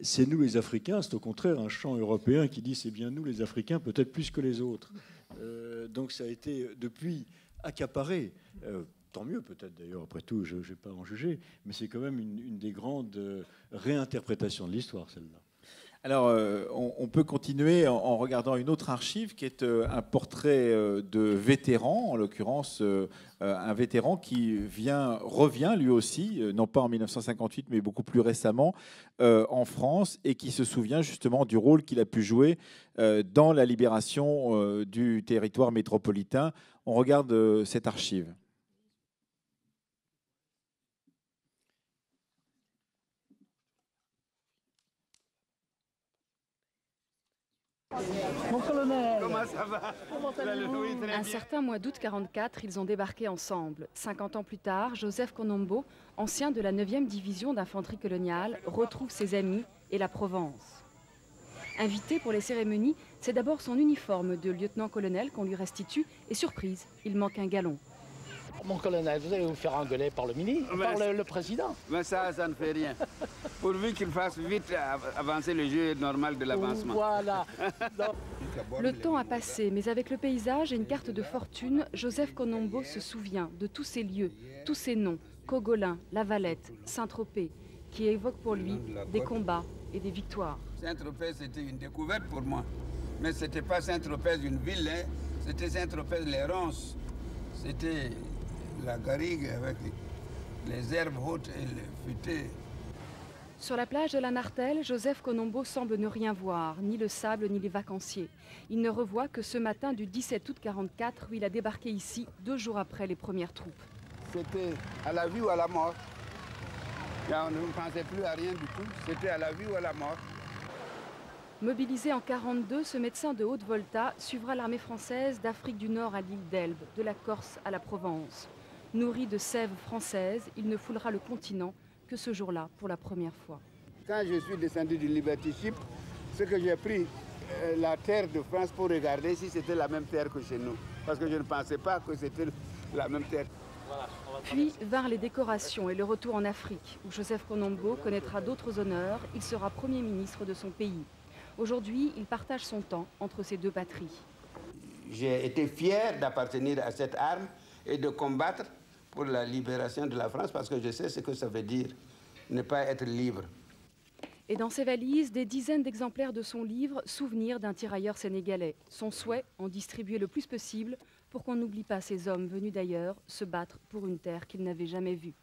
C'est nous les Africains, c'est au contraire un chant européen qui dit c'est bien nous les Africains, peut-être plus que les autres. Donc ça a été depuis accaparé. Tant mieux peut-être d'ailleurs, après tout, je ne vais pas en juger, mais c'est quand même une des grandes réinterprétations de l'histoire, celle-là. Alors, on peut continuer en regardant une autre archive qui est un portrait de vétéran, en l'occurrence un vétéran qui revient lui aussi, non pas en 1958 mais beaucoup plus récemment en France, et qui se souvient justement du rôle qu'il a pu jouer dans la libération du territoire métropolitain. On regarde cette archive. Mon colonel, comment ça va? Un certain mois d'août 44, ils ont débarqué ensemble. 50 ans plus tard, Joseph Konombo, ancien de la 9e division d'infanterie coloniale, retrouve ses amis et la Provence. Invité pour les cérémonies, c'est d'abord son uniforme de lieutenant-colonel qu'on lui restitue et surprise, il manque un galon. Mon colonel, vous allez vous faire engueuler par le ministre, par le président. Mais ça ne fait rien. Pourvu qu'il fasse vite avancer le jeu normal de l'avancement. Voilà. Le temps a passé, mais avec le paysage et une carte de fortune, Joseph Konombo se souvient de tous ces lieux, tous ces noms, Cogolin, La Valette, Saint-Tropez, qui évoquent pour lui des combats et des victoires. Saint-Tropez, c'était une découverte pour moi. Mais ce n'était pas Saint-Tropez une ville, hein. C'était Saint-Tropez les ronces. C'était la garrigue avec les herbes hautes et les futaies. Sur la plage de la Nartelle, Joseph Konombo semble ne rien voir, ni le sable ni les vacanciers. Il ne revoit que ce matin du 17 août 1944 où il a débarqué ici 2 jours après les premières troupes. C'était à la vie ou à la mort. Là, on ne pensait plus à rien du tout. C'était à la vie ou à la mort. Mobilisé en 1942, ce médecin de haute volta suivra l'armée française d'Afrique du Nord à l'île d'Elbe, de la Corse à la Provence. Nourri de sève française, il ne foulera le continent que ce jour-là pour la première fois. Quand je suis descendu du Liberty Ship, c'est que j'ai pris la terre de France pour regarder si c'était la même terre que chez nous. Parce que je ne pensais pas que c'était la même terre. Puis vinrent les décorations et le retour en Afrique, où Joseph Konombo connaîtra d'autres honneurs. Il sera Premier ministre de son pays. Aujourd'hui, il partage son temps entre ces 2 patries. J'ai été fier d'appartenir à cette arme et de combattre pour la libération de la France parce que je sais ce que ça veut dire, ne pas être libre. Et dans ses valises, des dizaines d'exemplaires de son livre « Souvenirs d'un tirailleur sénégalais ». Son souhait, en distribuer le plus possible pour qu'on n'oublie pas ces hommes venus d'ailleurs se battre pour une terre qu'ils n'avaient jamais vue.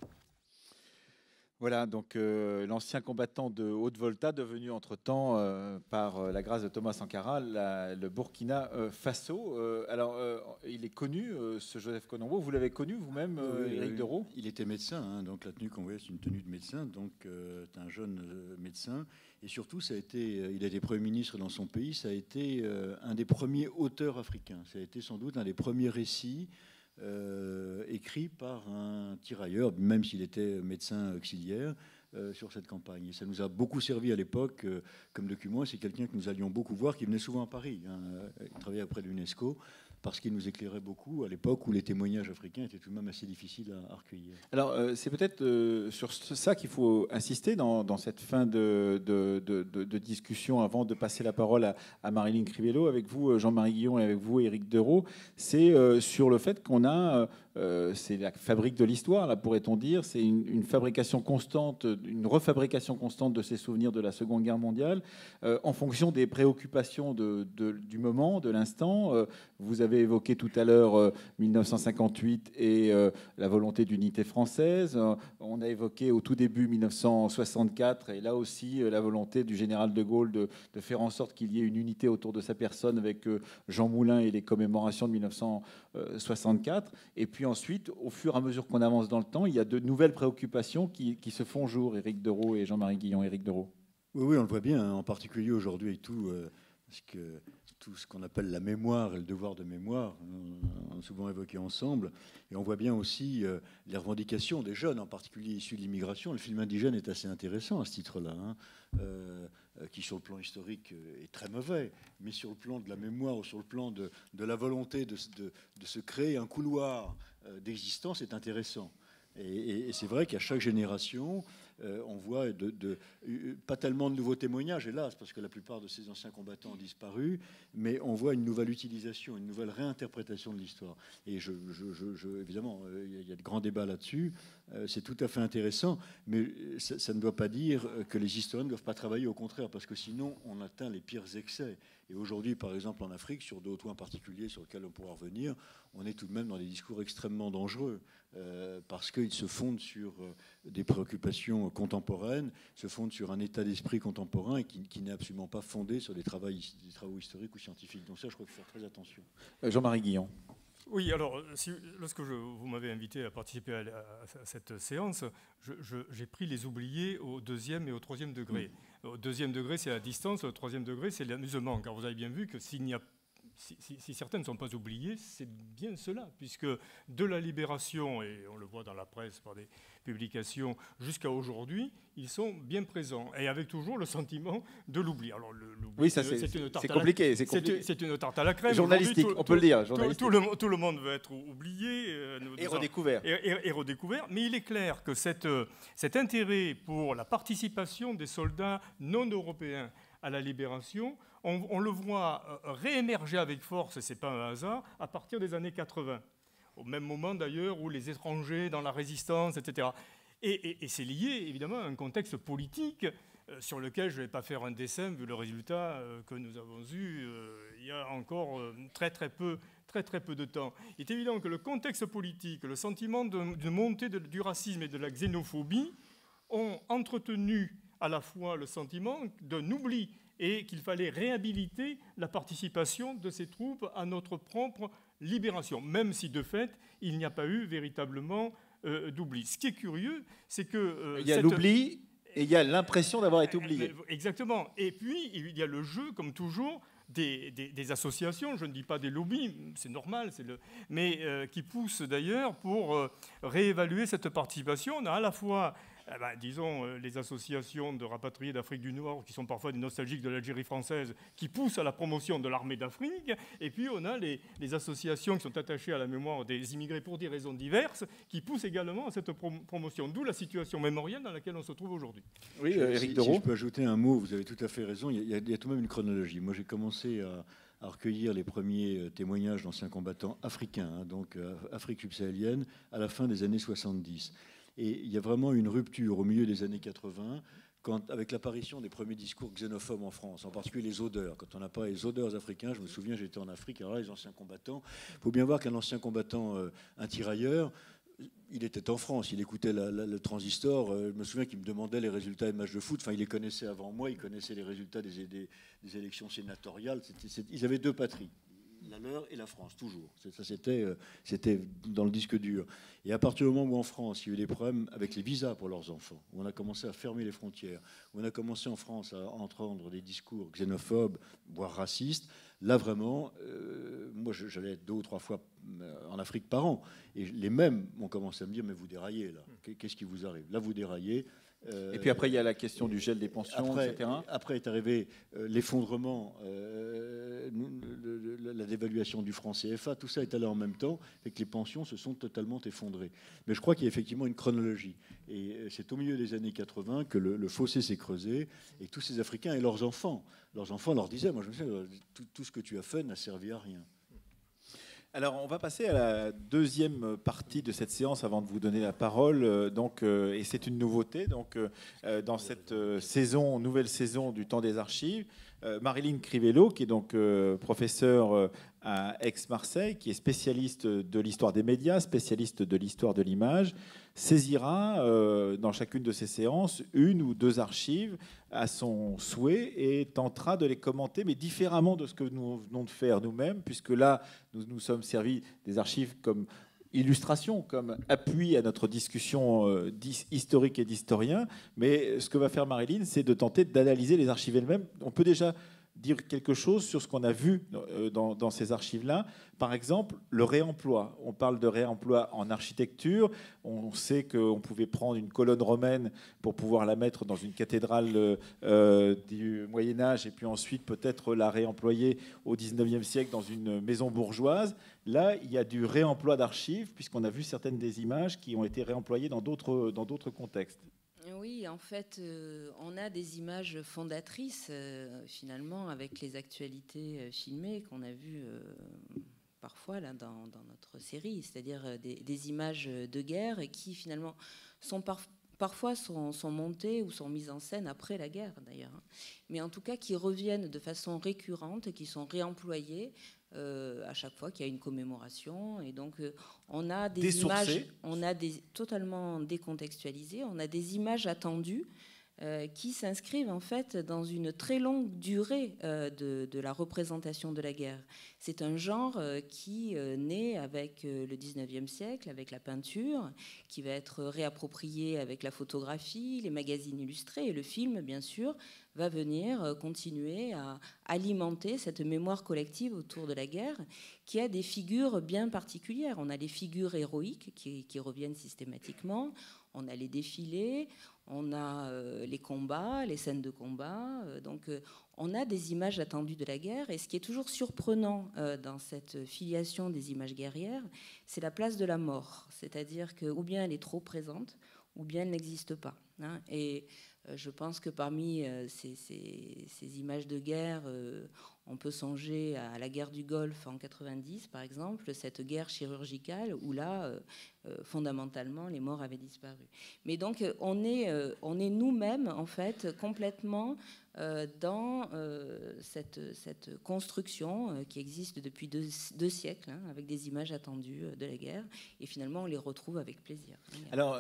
Voilà, donc l'ancien combattant de Haute-Volta, devenu entre-temps, par la grâce de Thomas Sankara, le Burkina Faso. Alors, il est connu, ce Joseph Konombo. Vous l'avez connu vous-même, Éric Dereau? Il était médecin, hein, donc la tenue qu'on voit, c'est une tenue de médecin. Donc, c'est un jeune médecin. Et surtout, il a été Premier ministre dans son pays. Ça a été un des premiers auteurs africains. Ça a été sans doute un des premiers récits écrit par un tirailleur, même s'il était médecin auxiliaire, sur cette campagne. Et ça nous a beaucoup servi à l'époque comme document. C'est quelqu'un que nous allions beaucoup voir, qui venait souvent à Paris. Hein. Il travaillait auprès de l'UNESCO, parce qu'il nous éclairait beaucoup à l'époque où les témoignages africains étaient tout de même assez difficiles à recueillir. Alors, c'est peut-être sur ça qu'il faut insister dans cette fin de discussion avant de passer la parole à Marilyn Crivello, avec vous, Jean-Marie Guillon, et avec vous, Éric Dereau. C'est sur le fait qu'on a... c'est la fabrique de l'histoire, là, pourrait-on dire. C'est une fabrication constante, une refabrication constante de ces souvenirs de la Seconde Guerre mondiale, en fonction des préoccupations du moment, de l'instant. Vous avez évoqué tout à l'heure 1958 et la volonté d'unité française. On a évoqué au tout début 1964, et là aussi la volonté du général de Gaulle de faire en sorte qu'il y ait une unité autour de sa personne avec Jean Moulin et les commémorations de 1964. Et puis ensuite, au fur et à mesure qu'on avance dans le temps, il y a de nouvelles préoccupations qui se font jour. Éric Dereau et Jean-Marie Guillon. Éric Dereau. Oui, on le voit bien, hein, en particulier aujourd'hui et tout, parce que tout ce qu'on appelle la mémoire et le devoir de mémoire, on a souvent évoqué ensemble. Et on voit bien aussi les revendications des jeunes, en particulier issus de l'immigration. Le film indigène est assez intéressant à ce titre-là, hein, qui sur le plan historique est très mauvais, mais sur le plan de la mémoire ou sur le plan de la volonté de se créer un couloir d'existence est intéressant. Et c'est vrai qu'à chaque génération, on voit pas tellement de nouveaux témoignages, hélas, parce que la plupart de ces anciens combattants ont disparu, mais on voit une nouvelle utilisation, une nouvelle réinterprétation de l'histoire. Et évidemment, il y a de grands débats là-dessus. C'est tout à fait intéressant, mais ça ne doit pas dire que les historiens ne doivent pas travailler, au contraire, parce que sinon, on atteint les pires excès. Et aujourd'hui, par exemple, en Afrique, sur deux points particuliers sur lesquels on pourra revenir, on est tout de même dans des discours extrêmement dangereux, parce qu'ils se fondent sur des préoccupations contemporaines, se fondent sur un état d'esprit contemporain et qui n'est absolument pas fondé sur des travaux historiques ou scientifiques. Donc ça, je crois qu'il faut faire très attention. Jean-Marie Guillon. Oui, alors, lorsque vous m'avez invité à participer à cette séance, j'ai pris les oubliés au 2e et au 3e degré. Au 2e degré, c'est la distance, au 3e degré, c'est l'amusement. Car vous avez bien vu que si certains ne sont pas oubliés, c'est bien cela, puisque de la libération, et on le voit dans la presse par des publications, jusqu'à aujourd'hui, ils sont bien présents, et avec toujours le sentiment de l'oubli. Alors, oui, ça c'est compliqué. C'est une tarte à la crème. Journalistique, on peut le dire. Tout le monde veut être oublié. Et redécouvert. Et redécouvert. Mais il est clair que cet intérêt pour la participation des soldats non européens à la libération, on le voit réémerger avec force, et ce n'est pas un hasard, à partir des années 80. au même moment d'ailleurs où les étrangers dans la résistance, etc. Et c'est lié évidemment à un contexte politique sur lequel je ne vais pas faire un dessin vu le résultat que nous avons eu il y a encore très peu de temps. Il est évident que le contexte politique, le sentiment de montée du racisme et de la xénophobie ont entretenu à la fois le sentiment d'un oubli et qu'il fallait réhabiliter la participation de ces troupes à notre propre libération, même si de fait il n'y a pas eu véritablement d'oubli. Ce qui est curieux, c'est que... il y a l'oubli et il y a l'impression d'avoir été oublié. Exactement. Et puis, il y a le jeu, comme toujours, des associations, je ne dis pas des lobbies, c'est normal, mais qui poussent d'ailleurs pour réévaluer cette participation. On a à la fois... disons, les associations de rapatriés d'Afrique du Nord, qui sont parfois des nostalgiques de l'Algérie française, qui poussent à la promotion de l'armée d'Afrique. Et puis, on a les associations qui sont attachées à la mémoire des immigrés pour des raisons diverses, qui poussent également à cette promotion. D'où la situation mémorielle dans laquelle on se trouve aujourd'hui. Oui, Éric Dereau. Si je peux ajouter un mot, vous avez tout à fait raison. Il y a tout de même une chronologie. Moi, j'ai commencé à recueillir les premiers témoignages d'anciens combattants africains, donc Afrique subsahélienne, à la fin des années 70. Et il y a vraiment une rupture au milieu des années 80, avec l'apparition des premiers discours xénophobes en France, en particulier les odeurs. Quand on n'a pas les odeurs africains, je me souviens, j'étais en Afrique, alors là, les anciens combattants, il faut bien voir qu'un ancien combattant, un tirailleur, il était en France, il écoutait le transistor. Je me souviens qu'il me demandait les résultats des matchs de foot. Enfin, il les connaissait avant moi, il connaissait les résultats des élections sénatoriales. Ils avaient deux patries, la leur et la France, toujours. Ça, c'était dans le disque dur. Et à partir du moment où en France, il y a eu des problèmes avec les visas pour leurs enfants, où on a commencé à fermer les frontières, où on a commencé en France à entendre des discours xénophobes, voire racistes, là vraiment, moi j'allais 2 ou 3 fois en Afrique par an, et les mêmes ont commencé à me dire, mais vous déraillez là, qu'est-ce qui vous arrive? Là vous déraillez. Et puis après, il y a la question du gel des pensions, etc. Après est arrivé l'effondrement, la dévaluation du franc CFA, tout ça est allé en même temps, et que les pensions se sont totalement effondrées. Mais je crois qu'il y a effectivement une chronologie. Et c'est au milieu des années 80 que le fossé s'est creusé, et tous ces Africains et leurs enfants leur disaient, moi je me sais, tout ce que tu as fait n'a servi à rien. Alors, on va passer à la deuxième partie de cette séance avant de vous donner la parole. Et c'est une nouveauté. Dans cette nouvelle saison du Temps des Archives, Marilyn Crivello, qui est donc professeure à Aix-Marseille, qui est spécialiste de l'histoire des médias, spécialiste de l'histoire de l'image, saisira dans chacune de ces séances 1 ou 2 archives à son souhait et tentera de les commenter, mais différemment de ce que nous venons de faire nous-mêmes, puisque là, nous sommes servis des archives comme illustration, comme appui à notre discussion historique et d'historien. Mais ce que va faire Marilyn, c'est de tenter d'analyser les archives elles-mêmes. On peut déjà dire quelque chose sur ce qu'on a vu dans ces archives-là. Par exemple, le réemploi. On parle de réemploi en architecture. On sait qu'on pouvait prendre une colonne romaine pour pouvoir la mettre dans une cathédrale du Moyen-Âge et puis ensuite peut-être la réemployer au XIXe siècle dans une maison bourgeoise. Là, il y a du réemploi d'archives puisqu'on a vu certaines des images qui ont été réemployées dans d'autres contextes. Oui, en fait, on a des images fondatrices, finalement, avec les actualités filmées qu'on a vues parfois là, dans notre série, c'est-à-dire des images de guerre qui, finalement, parfois sont montées ou sont mises en scène après la guerre, d'ailleurs. Mais en tout cas, qui reviennent de façon récurrente, qui sont réemployées à chaque fois qu'il y a une commémoration. Et donc, on a des images, totalement décontextualisées, on a des images attendues qui s'inscrivent en fait dans une très longue durée de la représentation de la guerre. C'est un genre qui naît avec le 19e siècle, avec la peinture, qui va être réapproprié avec la photographie, les magazines illustrés et le film, bien sûr, va venir continuer à alimenter cette mémoire collective autour de la guerre qui a des figures bien particulières. On a les figures héroïques qui reviennent systématiquement, on a les défilés, on a les combats, les scènes de combat. Donc on a des images attendues de la guerre. Et ce qui est toujours surprenant dans cette filiation des images guerrières, c'est la place de la mort. C'est-à-dire que ou bien elle est trop présente, ou bien elle n'existe pas. hein, et je pense que parmi ces images de guerre, on peut songer à la guerre du Golfe en 90, par exemple, cette guerre chirurgicale où là, fondamentalement, les morts avaient disparu. Mais donc, on est nous-mêmes, en fait, complètement dans cette construction qui existe depuis deux siècles, hein, avec des images attendues de la guerre, et finalement, on les retrouve avec plaisir. Alors,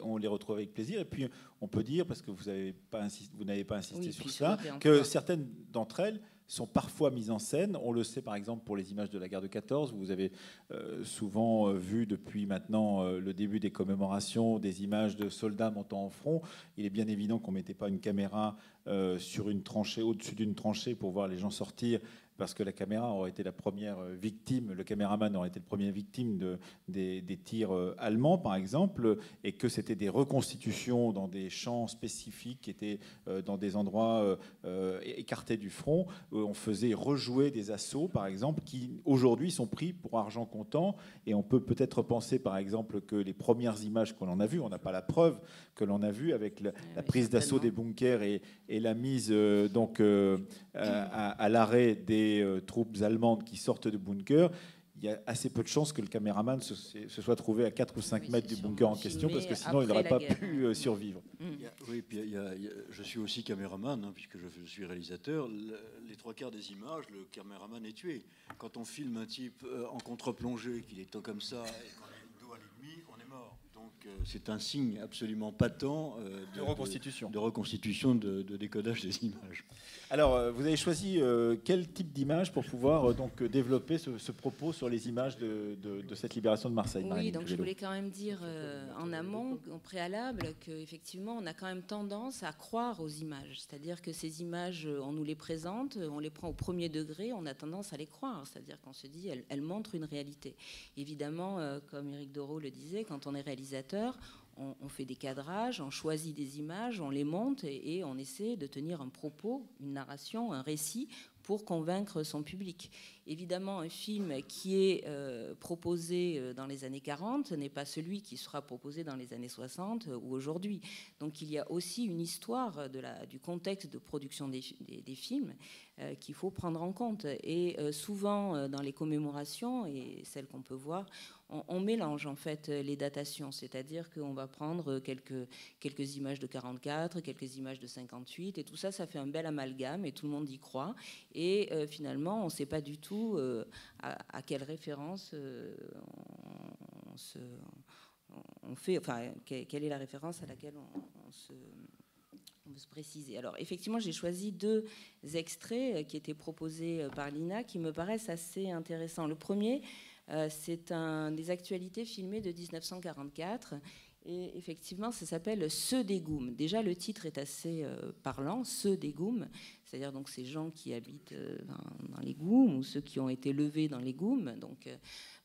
on les retrouve avec plaisir, et puis on peut dire, parce que vous n'avez pas insisté sur ça, que certaines d'entre elles sont parfois mises en scène. On le sait par exemple pour les images de la guerre de 14. Vous avez souvent vu depuis maintenant le début des commémorations des images de soldats montant en front. Il est bien évident qu'on ne mettait pas une caméra sur une tranchée, au-dessus d'une tranchée pour voir les gens sortir, parce que la caméra aurait été la première victime, le caméraman aurait été le premier victime des tirs allemands, par exemple, et que c'était des reconstitutions dans des champs spécifiques qui étaient dans des endroits écartés du front. On faisait rejouer des assauts, par exemple, qui aujourd'hui sont pris pour argent comptant, et on peut peut-être penser, par exemple, que les premières images qu'on en a vues, on n'a pas la preuve que l'on a vu avec la prise d'assaut des bunkers et la mise à l'arrêt des troupes allemandes qui sortent de bunkers. Il y a assez peu de chances que le caméraman se soit trouvé à 4 ou 5 mètres du bunker en question, parce que sinon il n'aurait pas pu survivre. Oui, puis je suis aussi caméraman, hein, puisque je suis réalisateur. Les 3/4 des images, le caméraman est tué. Quand on filme un type en contre-plongée, qu'il est comme ça, et qu'on a le dos à l'ennemi, on est mort. Donc c'est un signe absolument patent de reconstitution, de décodage des images. Alors, vous avez choisi quel type d'image pour pouvoir donc développer ce propos sur les images de cette libération de Marseille? Oui, donc je voulais quand même dire en amont, au préalable, qu'effectivement, on a quand même tendance à croire aux images. C'est-à-dire que ces images, on nous les présente, on les prend au premier degré, on a tendance à les croire. C'est-à-dire qu'on se dit, elles montrent une réalité. Évidemment, comme Éric Doreau le disait, quand on est réalisateur, on fait des cadrages, on choisit des images, on les monte et on essaie de tenir un propos, une narration, un récit pour convaincre son public. Évidemment, un film qui est proposé dans les années 40 n'est pas celui qui sera proposé dans les années 60 ou aujourd'hui. Donc il y a aussi une histoire du contexte de production des films qu'il faut prendre en compte. Et souvent, dans les commémorations, et celles qu'on peut voir, on mélange en fait les datations, c'est-à-dire qu'on va prendre quelques images de 44, quelques images de 58, et tout ça, ça fait un bel amalgame, et tout le monde y croit. Et finalement, on ne sait pas du tout à quelle référence on fait, enfin, quelle est la référence à laquelle on veut se préciser. Alors, effectivement, j'ai choisi 2 extraits qui étaient proposés par l'INA qui me paraissent assez intéressants. Le premier, c'est des actualités filmées de 1944. Et effectivement, ça s'appelle « Ceux des Goumes ». Déjà, le titre est assez parlant, « Ceux des Goumes », c'est-à-dire donc ces gens qui habitent dans les Goumes ou ceux qui ont été levés dans les Goumes. Donc,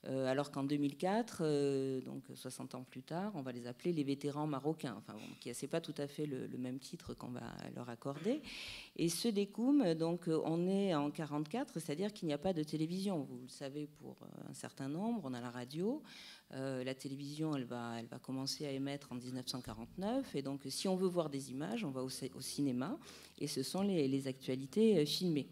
alors qu'en 2004, donc 60 ans plus tard, on va les appeler les vétérans marocains. Enfin, bon, c'est pas tout à fait le même titre qu'on va leur accorder. Et ceux des Goumes, donc on est en 44, c'est-à-dire qu'il n'y a pas de télévision. Vous le savez pour un certain nombre, on a la radio. La télévision, elle va commencer à émettre en 1949. Et donc, si on veut voir des images, on va au cinéma. Et ce sont les actualités filmées.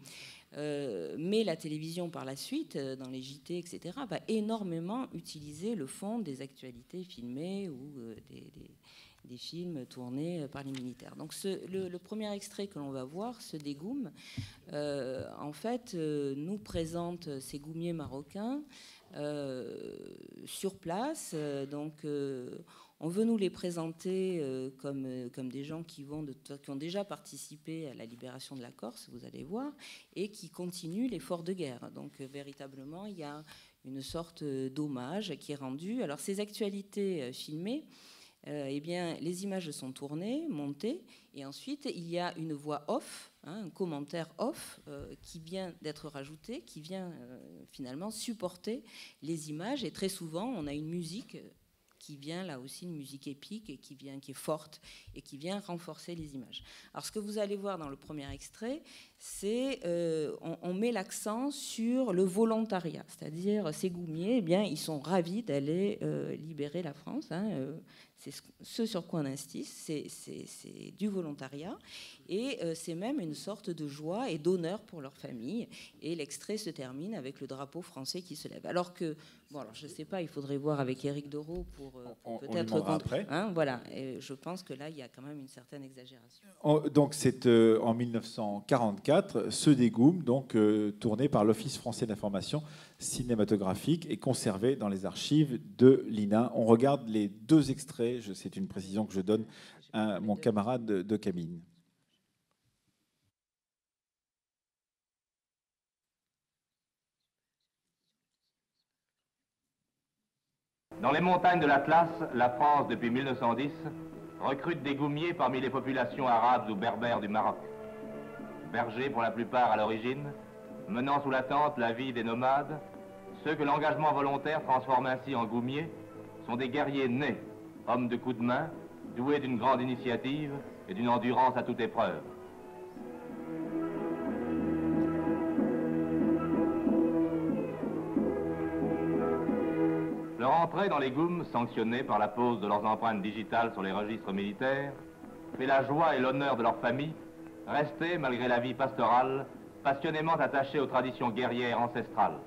Mais la télévision, par la suite, dans les JT, etc., va énormément utiliser le fond des actualités filmées ou des films tournés par les militaires. Donc le premier extrait que l'on va voir, ce des Goumes, en fait, nous présente ces goumiers marocains sur place. Donc on veut nous les présenter comme des gens qui ont déjà participé à la libération de la Corse, vous allez voir, et qui continuent l'effort de guerre. Donc véritablement, il y a une sorte d'hommage qui est rendu. Alors ces actualités filmées, eh bien, les images sont tournées, montées, et ensuite il y a une voix off, un commentaire off qui vient d'être rajouté, qui vient finalement supporter les images. Et très souvent, on a une musique qui vient là aussi, une musique épique, et qui est forte et qui vient renforcer les images. Alors ce que vous allez voir dans le premier extrait, c'est on met l'accent sur le volontariat, c'est-à-dire ces goumiers, eh bien, ils sont ravis d'aller libérer la France. C'est ce sur quoi on insiste, c'est du volontariat, et c'est même une sorte de joie et d'honneur pour leur famille. Et l'extrait se termine avec le drapeau français qui se lève. Alors que, bon, alors je ne sais pas, il faudrait voir avec Éric Doreau pour peut-être après. Voilà, et je pense que là, il y a quand même une certaine exagération. Donc c'est en 1944, ce dégoum, donc tourné par l'Office français d'information cinématographique et conservé dans les archives de l'INA. On regarde les 2 extraits, c'est une précision que je donne à mon camarade de cabine. Dans les montagnes de l'Atlas, la France, depuis 1910, recrute des goumiers parmi les populations arabes ou berbères du Maroc. Bergers pour la plupart à l'origine, menant sous la tente la vie des nomades, ceux que l'engagement volontaire transforme ainsi en goumiers sont des guerriers nés, hommes de coups de main, doués d'une grande initiative et d'une endurance à toute épreuve. Leur entrée dans les goums, sanctionnée par la pose de leurs empreintes digitales sur les registres militaires, fait la joie et l'honneur de leur famille, restés, malgré la vie pastorale, passionnément attachés aux traditions guerrières ancestrales.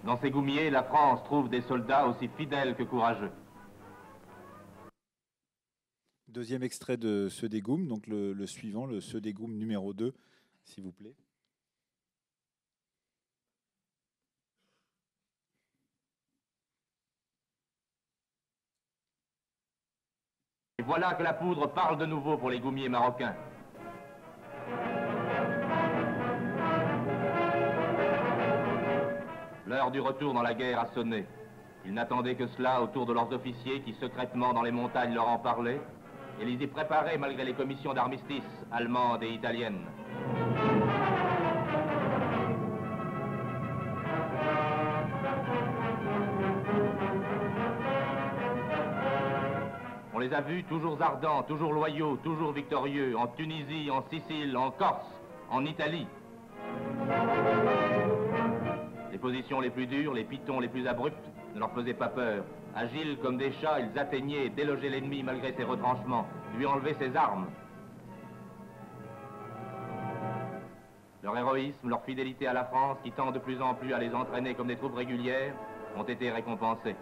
Dans ces goumiers, la France trouve des soldats aussi fidèles que courageux. Deuxième extrait de ce dégoum, donc le suivant, ce dégoum numéro 2, s'il vous plaît. Et voilà que la poudre parle de nouveau pour les goumiers marocains. L'heure du retour dans la guerre a sonné. Ils n'attendaient que cela autour de leurs officiers qui, secrètement dans les montagnes, leur en parlaient et les y préparaient malgré les commissions d'armistice allemandes et italiennes. On les a vus toujours ardents, toujours loyaux, toujours victorieux, en Tunisie, en Sicile, en Corse, en Italie. Les positions les plus dures, les pitons les plus abrupts ne leur faisaient pas peur. Agiles comme des chats, ils atteignaient et délogeaient l'ennemi malgré ses retranchements, lui enlevaient ses armes. Leur héroïsme, leur fidélité à la France, qui tend de plus en plus à les entraîner comme des troupes régulières, ont été récompensés.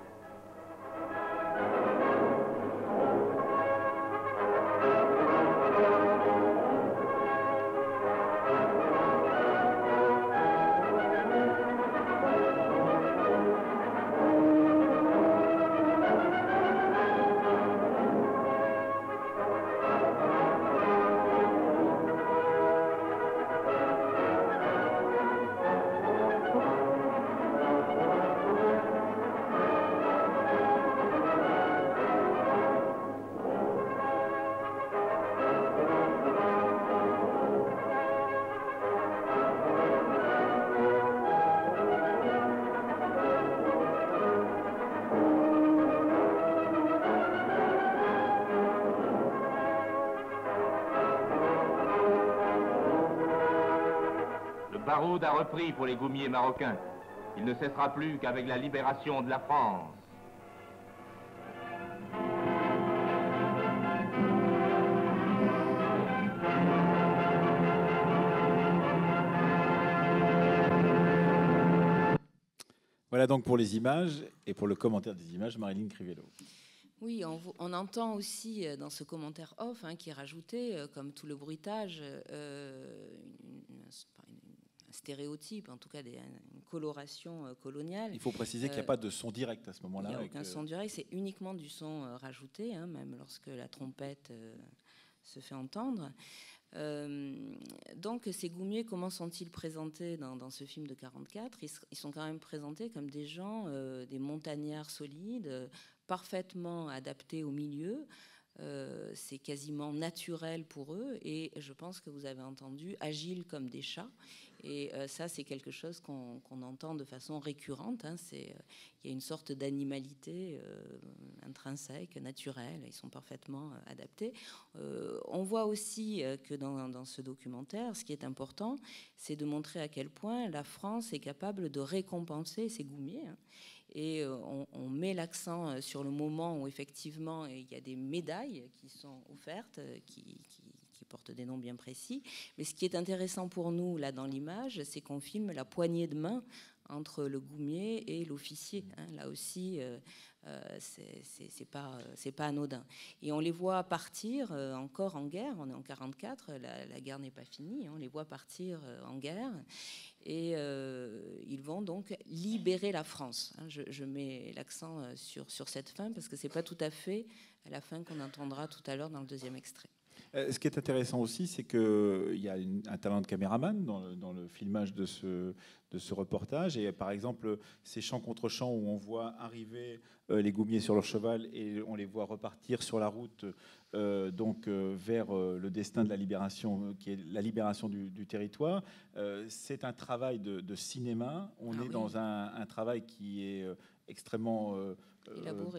Baroud a repris pour les goumiers marocains. Il ne cessera plus qu'avec la libération de la France. Voilà donc pour les images et pour le commentaire des images, Marilyn Crivello. Oui, on entend aussi dans ce commentaire off qui est rajouté, comme tout le bruitage, un stéréotype, en tout cas une coloration coloniale. Il faut préciser qu'il n'y a pas de son direct à ce moment-là. Il n'y a aucun son direct, c'est uniquement du son rajouté, même lorsque la trompette se fait entendre. Donc ces Goumiers, comment sont-ils présentés dans ce film de 44 ? Ils sont quand même présentés comme des gens, des montagnards solides, parfaitement adaptés au milieu. C'est quasiment naturel pour eux, et je pense que vous avez entendu, agiles comme des chats. Et ça, c'est quelque chose qu'on entend de façon récurrente. Hein. Il y a une sorte d'animalité intrinsèque, naturelle. Ils sont parfaitement adaptés. On voit aussi que dans ce documentaire, ce qui est important, c'est de montrer à quel point la France est capable de récompenser ses Goumiers. Hein. Et on met l'accent sur le moment où effectivement il y a des médailles qui sont offertes, qui portent des noms bien précis. Mais ce qui est intéressant pour nous là dans l'image, c'est qu'on filme la poignée de main entre le Goumier et l'officier. Hein. Là aussi, c'est pas anodin. Et on les voit partir encore en guerre. On est en 44, la guerre n'est pas finie. On les voit partir en guerre. Et ils vont donc libérer la France. Je mets l'accent sur cette fin parce que c'est pas tout à fait la fin qu'on entendra tout à l'heure dans le deuxième extrait. Ce qui est intéressant aussi, c'est qu'il y a un talent de caméraman dans le filmage de ce reportage. Et par exemple, ces champs contre champs où on voit arriver les Goumiers sur leur cheval et on les voit repartir sur la route vers le destin de la libération, qui est la libération du territoire. C'est un travail de cinéma. On est dans un travail qui est extrêmement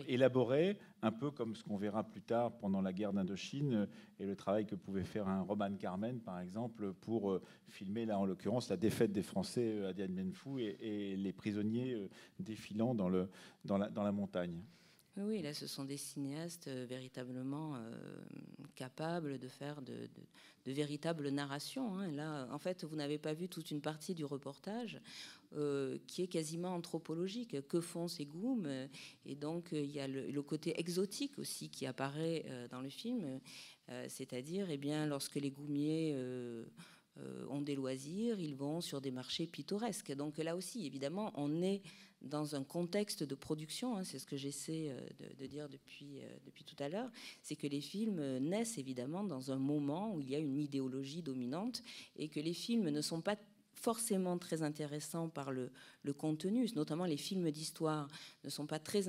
élaboré, un peu comme ce qu'on verra plus tard pendant la guerre d'Indochine et le travail que pouvait faire un Roman Carmen, par exemple, pour filmer, là en l'occurrence, la défaite des Français à Dien Bien Phu et les prisonniers défilant dans la montagne. Oui, là, ce sont des cinéastes véritablement capables de faire de véritables narrations. Hein. Là, en fait, vous n'avez pas vu toute une partie du reportage qui est quasiment anthropologique. Que font ces Goum ? Et donc, il y a le côté exotique aussi qui apparaît dans le film, c'est-à-dire, eh bien, lorsque les Goumiers ont des loisirs, ils vont sur des marchés pittoresques. Donc là aussi, évidemment, on est dans un contexte de production, hein, c'est ce que j'essaie de dire depuis tout à l'heure, c'est que les films naissent évidemment dans un moment où il y a une idéologie dominante et que les films ne sont pas forcément très intéressants par le contenu, notamment les films d'histoire ne sont pas très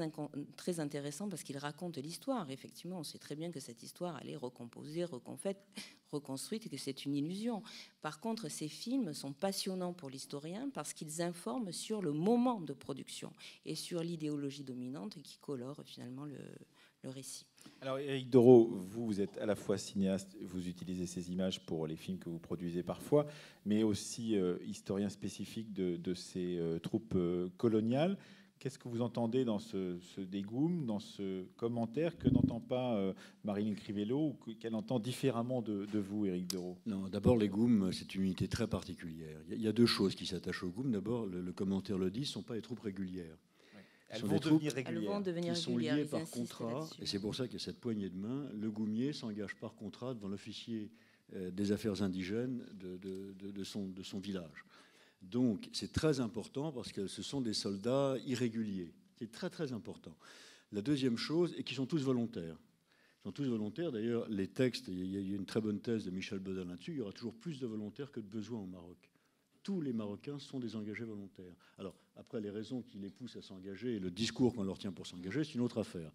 intéressants parce qu'ils racontent l'histoire. Effectivement, on sait très bien que cette histoire elle est recomposée, reconstruite et que c'est une illusion. Par contre, ces films sont passionnants pour l'historien parce qu'ils informent sur le moment de production et sur l'idéologie dominante qui colore finalement le récit. Alors Éric Doreau, vous êtes à la fois cinéaste, vous utilisez ces images pour les films que vous produisez parfois, mais aussi historien spécifique de ces troupes coloniales. Qu'est-ce que vous entendez dans ce dégoût, dans ce commentaire que n'entend pas Marilyn Crivello ou qu'elle entend différemment de vous, Éric Doreau ? Non, d'abord, les Goum, c'est une unité très particulière. Il y a deux choses qui s'attachent aux Goum. D'abord, le commentaire le dit, ce ne sont pas les troupes régulières. Elles vont devenir régulières. Ils sont liés par contrat, et c'est pour ça qu'il y a cette poignée de main. Le Goumier s'engage par contrat devant l'officier des affaires indigènes de son village. Donc c'est très important parce que ce sont des soldats irréguliers. C'est très très important. La deuxième chose, et qui sont tous volontaires. Ils sont tous volontaires. D'ailleurs, les textes, il y a une très bonne thèse de Michel Bedin là-dessus, il y aura toujours plus de volontaires que de besoins au Maroc. Tous les Marocains sont des engagés volontaires. Alors, après, les raisons qui les poussent à s'engager et le discours qu'on leur tient pour s'engager, c'est une autre affaire.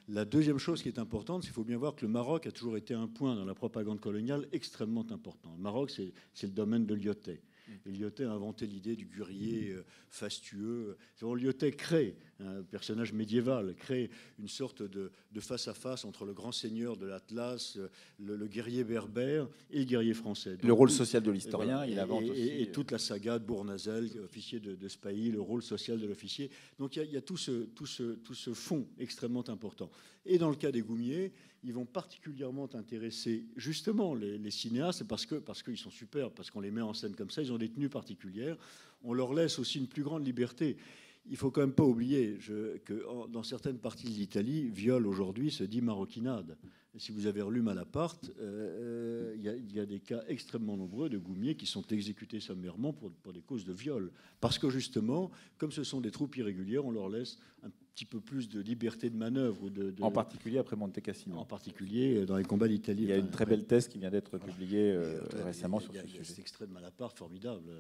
La deuxième chose qui est importante, c'est qu'il faut bien voir que le Maroc a toujours été un point dans la propagande coloniale extrêmement important. Le Maroc, c'est le domaine de Lyotet. Et Lyotet a inventé l'idée du guerrier fastueux. Lyotet crée un personnage médiéval, crée une sorte de face-à-face entre le grand seigneur de l'Atlas, le guerrier berbère et le guerrier français. Donc, le rôle social de l'historien, voilà, il invente aussi. Et toute la saga de Bournazel, officier de Spahi, le rôle social de l'officier. Donc il y a tout ce fond extrêmement important. Et dans le cas des Goumiers, ils vont particulièrement intéresser justement les cinéastes parce qu'ils sont superbes, parce qu'on les met en scène comme ça, ils ont des tenues particulières. On leur laisse aussi une plus grande liberté. Il ne faut quand même pas oublier que dans certaines parties de l'Italie, viol aujourd'hui se dit maroquinade. si vous avez relu Malaparte, il y a des cas extrêmement nombreux de goumiers qui sont exécutés sommairement pour des causes de viol. Parce que justement, comme ce sont des troupes irrégulières, on leur laisse un petit peu plus de liberté de manœuvre. En particulier après Monte Cassino. En particulier dans les combats d'Italie. Il y a une très belle thèse qui vient d'être publiée récemment sur ce sujet. Il y a cet extrait de Malaparte formidable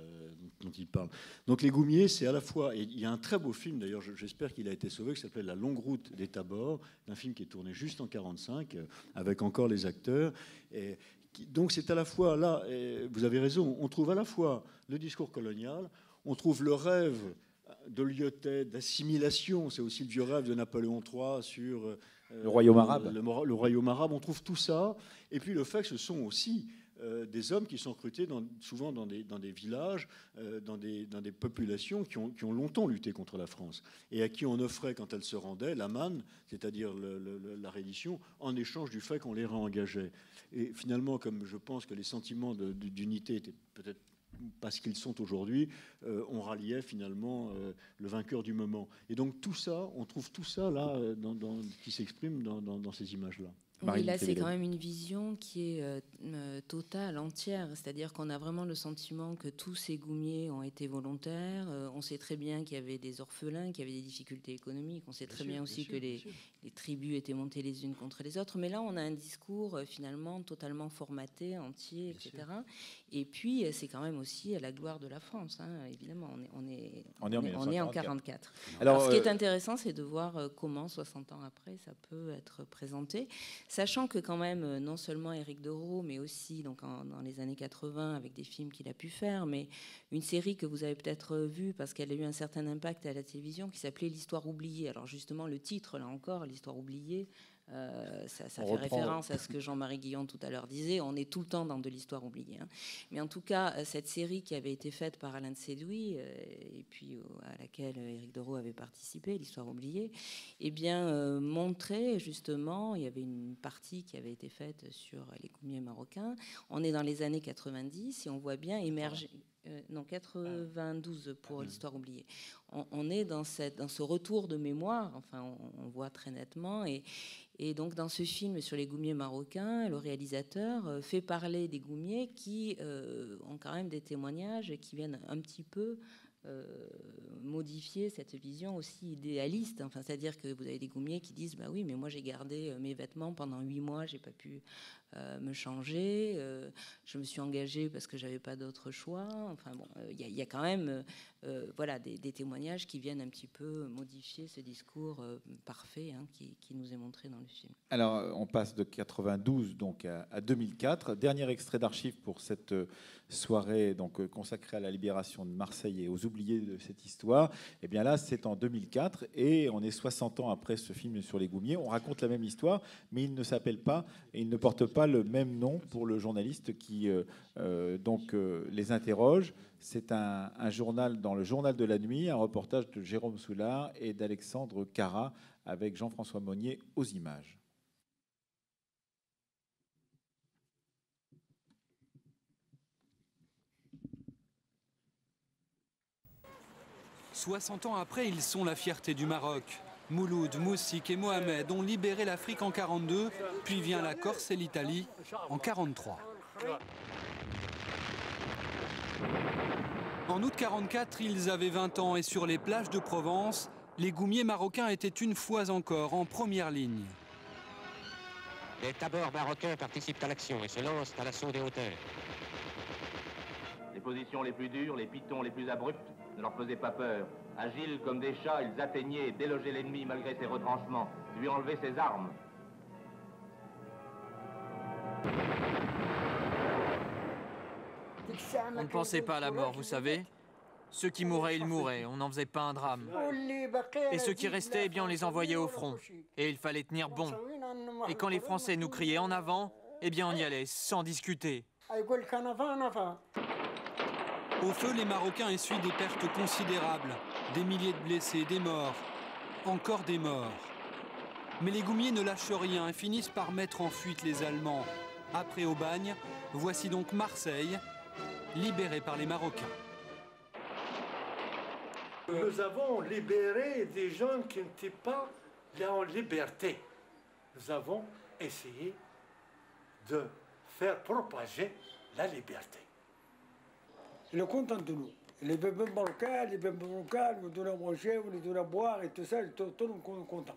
dont il parle. Donc les goumiers, c'est à la fois... Et il y a un très beau film, d'ailleurs, j'espère qu'il a été sauvé, qui s'appelle La longue route des Tabors, un film qui est tourné juste en 1945, avec encore les acteurs. Donc c'est à la fois, là, vous avez raison, on trouve à la fois le discours colonial, on trouve le rêve de Lyotet, d'assimilation, c'est aussi le vieux rêve de Napoléon III sur le royaume arabe. Le royaume arabe, on trouve tout ça. Et puis le fait que ce sont aussi des hommes qui sont recrutés souvent dans des villages, dans des populations qui ont longtemps lutté contre la France et à qui on offrait, quand elles se rendaient, la manne, c'est-à-dire la reddition, en échange du fait qu'on les réengageait. Et finalement, comme je pense que les sentiments d'unité étaient peut-être pas ce qu'ils sont aujourd'hui, on ralliait finalement le vainqueur du moment. Et donc tout ça, on trouve tout ça là qui s'exprime dans ces images-là. Oui, là, c'est quand même une vision qui est totale, entière. C'est-à-dire qu'on a vraiment le sentiment que tous ces goumiers ont été volontaires. On sait très bien qu'il y avait des orphelins, qu'il y avait des difficultés économiques. On sait très bien aussi que les tribus étaient montées les unes contre les autres. Mais là, on a un discours finalement totalement formaté, entier, etc. Et puis, c'est quand même aussi à la gloire de la France, hein, évidemment. On est en 1944. Alors, ce qui est intéressant, c'est de voir comment, 60 ans après, ça peut être présenté. Sachant que quand même, non seulement Éric Dereau, mais aussi donc dans les années 80, avec des films qu'il a pu faire, mais une série que vous avez peut-être vue parce qu'elle a eu un certain impact à la télévision, qui s'appelait L'Histoire oubliée. Alors justement, le titre, là encore, L'Histoire oubliée, ça fait référence à ce que Jean-Marie Guillon tout à l'heure disait. On est tout le temps dans de l'histoire oubliée. Hein. Mais en tout cas, cette série qui avait été faite par Alain de Sédouy et puis à laquelle Éric Dereau avait participé, L'Histoire oubliée, eh bien, montrait justement, il y avait une partie qui avait été faite sur les goumiers marocains. On est dans les années 90 et on voit bien émerger... non, 92 pour L'Histoire oubliée. On est dans ce retour de mémoire, enfin, on voit très nettement. Et donc, dans ce film sur les goumiers marocains, le réalisateur fait parler des goumiers qui ont quand même des témoignages et qui viennent un petit peu modifier cette vision aussi idéaliste. Enfin, c'est-à-dire que vous avez des goumiers qui disent bah oui, mais moi j'ai gardé mes vêtements pendant 8 mois, j'ai pas pu me changer, je me suis engagée parce que j'avais pas d'autre choix. Enfin bon, il y a quand même voilà des témoignages qui viennent un petit peu modifier ce discours parfait qui nous est montré dans le film. Alors on passe de 92 donc à 2004. Dernier extrait d'archives pour cette soirée donc consacrée à la libération de Marseille et aux oubliés de cette histoire. Et bien là c'est en 2004 et on est 60 ans après ce film sur les goumiers. On raconte la même histoire, mais il ne s'appelle pas et il ne porte pas le même nom pour le journaliste qui les interroge. C'est un journal dans le Journal de la Nuit, un reportage de Jérôme Soulard et d'Alexandre Cara avec Jean-François Monnier aux images. « 60 ans après, ils sont la fierté du Maroc. Mouloud, Moussik et Mohamed ont libéré l'Afrique en 42, puis vient la Corse et l'Italie en 43. En août 44, ils avaient 20 ans et sur les plages de Provence, les goumiers marocains étaient une fois encore en première ligne. Les tabors marocains participent à l'action et se lancent à l'assaut des hauteurs. Les positions les plus dures, les pitons les plus abrupts ne leur faisaient pas peur. Agiles comme des chats, ils atteignaient et délogeaient l'ennemi malgré ses retranchements, lui enlevaient ses armes. On ne pensait pas à la mort, vous savez. Ceux qui mouraient, ils mouraient, on n'en faisait pas un drame. Et ceux qui restaient, eh bien, on les envoyait au front. Et il fallait tenir bon. Et quand les Français nous criaient en avant, eh bien, on y allait, sans discuter. Au feu, les Marocains essuient des pertes considérables. Des milliers de blessés, des morts. Encore des morts. Mais les goumiers ne lâchent rien et finissent par mettre en fuite les Allemands. Après Aubagne, voici donc Marseille, libérée par les Marocains. Nous avons libéré des gens qui n'étaient pas là en liberté. Nous avons essayer de faire propager la liberté. Ils sont contents de nous. Les bébés marocains, ils nous donnent à manger, ils nous donnent à boire et tout ça, tout le monde est content.